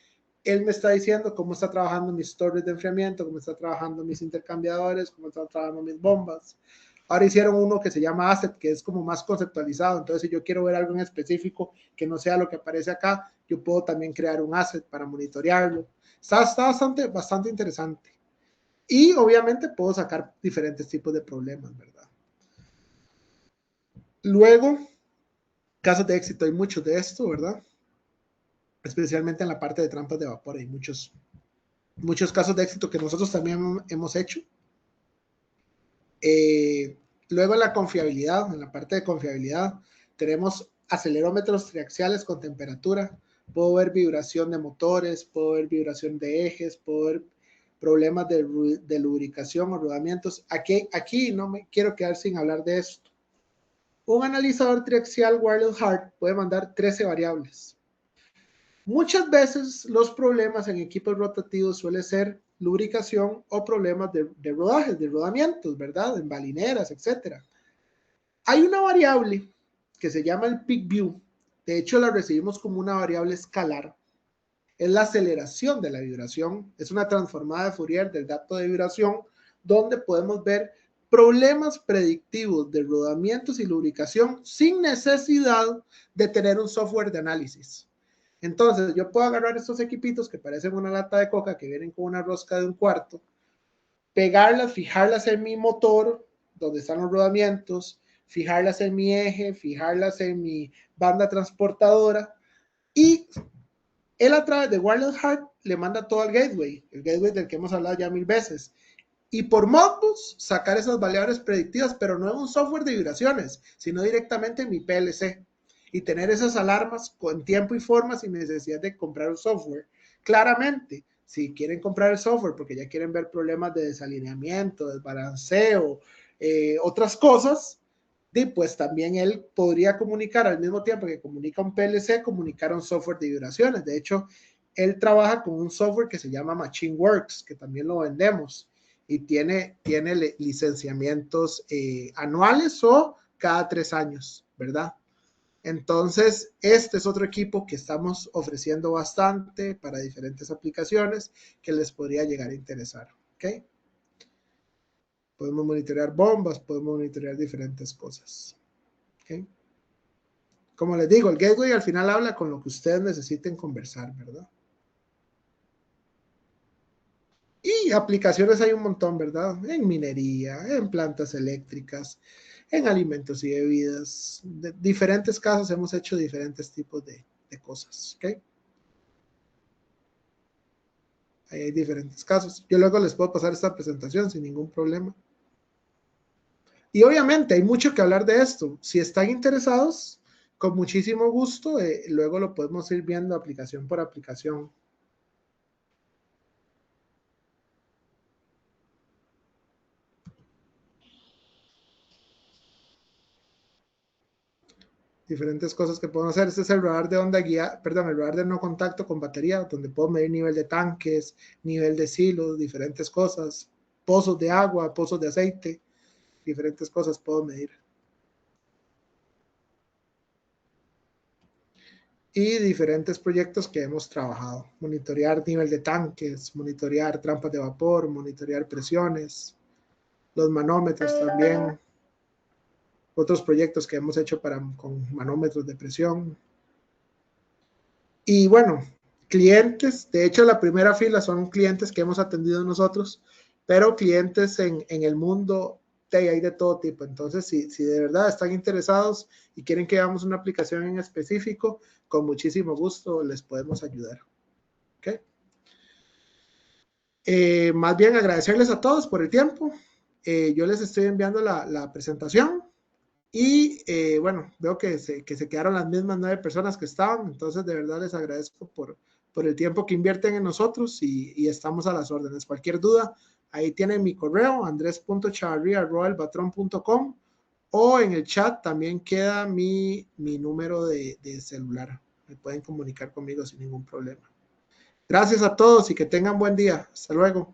él me está diciendo cómo está trabajando mis torres de enfriamiento, cómo está trabajando mis intercambiadores, cómo están trabajando mis bombas. Ahora hicieron uno que se llama Asset, que es como más conceptualizado. Entonces, si yo quiero ver algo en específico que no sea lo que aparece acá, yo puedo también crear un asset para monitorearlo. Está bastante interesante. Y obviamente puedo sacar diferentes tipos de problemas, ¿verdad? Luego, casos de éxito, hay muchos de esto, ¿verdad? Especialmente en la parte de trampas de vapor, hay muchos casos de éxito que nosotros también hemos hecho. Luego en la confiabilidad, en la parte de confiabilidad, tenemos acelerómetros triaxiales con temperatura, puedo ver vibración de motores, puedo ver vibración de ejes, puedo ver problemas de lubricación o rodamientos. Aquí no me quiero quedar sin hablar de esto. Un analizador triaxial wireless HART puede mandar 13 variables. Muchas veces los problemas en equipos rotativos suelen ser lubricación o problemas de rodajes, de rodamientos, ¿verdad? En balineras, etc. Hay una variable que se llama el peak view. De hecho, la recibimos como una variable escalar. Es la aceleración de la vibración. Es una transformada de Fourier del dato de vibración donde podemos ver problemas predictivos de rodamientos y lubricación sin necesidad de tener un software de análisis. Entonces, yo puedo agarrar estos equipitos que parecen una lata de coca que vienen con una rosca de 1/4, pegarlas, fijarlas en mi motor, donde están los rodamientos, fijarlas en mi eje, fijarlas en mi banda transportadora y él a través de Wireless Heart le manda todo al gateway, el gateway del que hemos hablado ya 1000 veces. Y por Modbus sacar esas variables predictivas, pero no en un software de vibraciones, sino directamente en mi PLC. Y tener esas alarmas con tiempo y forma sin necesidad de comprar un software. Claramente, si quieren comprar el software porque ya quieren ver problemas de desalineamiento, desbalanceo, otras cosas, pues también él podría comunicar al mismo tiempo que comunica un PLC, comunicar un software de vibraciones. De hecho, él trabaja con un software que se llama Machine Works, que también lo vendemos y tiene licenciamientos anuales o cada 3 años, ¿verdad? Entonces, este es otro equipo que estamos ofreciendo bastante para diferentes aplicaciones que les podría llegar a interesar, ¿ok? Podemos monitorear bombas, podemos monitorear diferentes cosas, ¿ok? Como les digo, el gateway al final habla con lo que ustedes necesiten conversar, ¿verdad? Y aplicaciones hay un montón, ¿verdad? En minería, en plantas eléctricas, en alimentos y bebidas. De diferentes casos hemos hecho diferentes tipos de cosas, ¿ok? Ahí hay diferentes casos. Yo luego les puedo pasar esta presentación sin ningún problema. Y obviamente hay mucho que hablar de esto. Si están interesados, con muchísimo gusto, luego lo podemos ir viendo aplicación por aplicación. Diferentes cosas que podemos hacer. Este es el radar de onda guía, perdón, el radar de no contacto con batería, donde puedo medir nivel de tanques, nivel de silos, diferentes cosas, pozos de agua, pozos de aceite, diferentes cosas puedo medir. Y diferentes proyectos que hemos trabajado. Monitorear nivel de tanques, monitorear trampas de vapor, monitorear presiones, los manómetros también. Otros proyectos que hemos hecho con manómetros de presión. Y bueno, clientes, de hecho la primera fila son clientes que hemos atendido nosotros, pero clientes en el mundo hay de todo tipo. Entonces, si de verdad están interesados y quieren que hagamos una aplicación en específico, con muchísimo gusto les podemos ayudar. ¿Okay? Más bien agradecerles a todos por el tiempo. Yo les estoy enviando la presentación. Y bueno, veo que se quedaron las mismas 9 personas que estaban, entonces de verdad les agradezco por el tiempo que invierten en nosotros y estamos a las órdenes. Cualquier duda, ahí tienen mi correo, andres.chavarria@elbatron.com o en el chat también queda mi número de celular. Me pueden comunicar conmigo sin ningún problema. Gracias a todos y que tengan buen día. Hasta luego.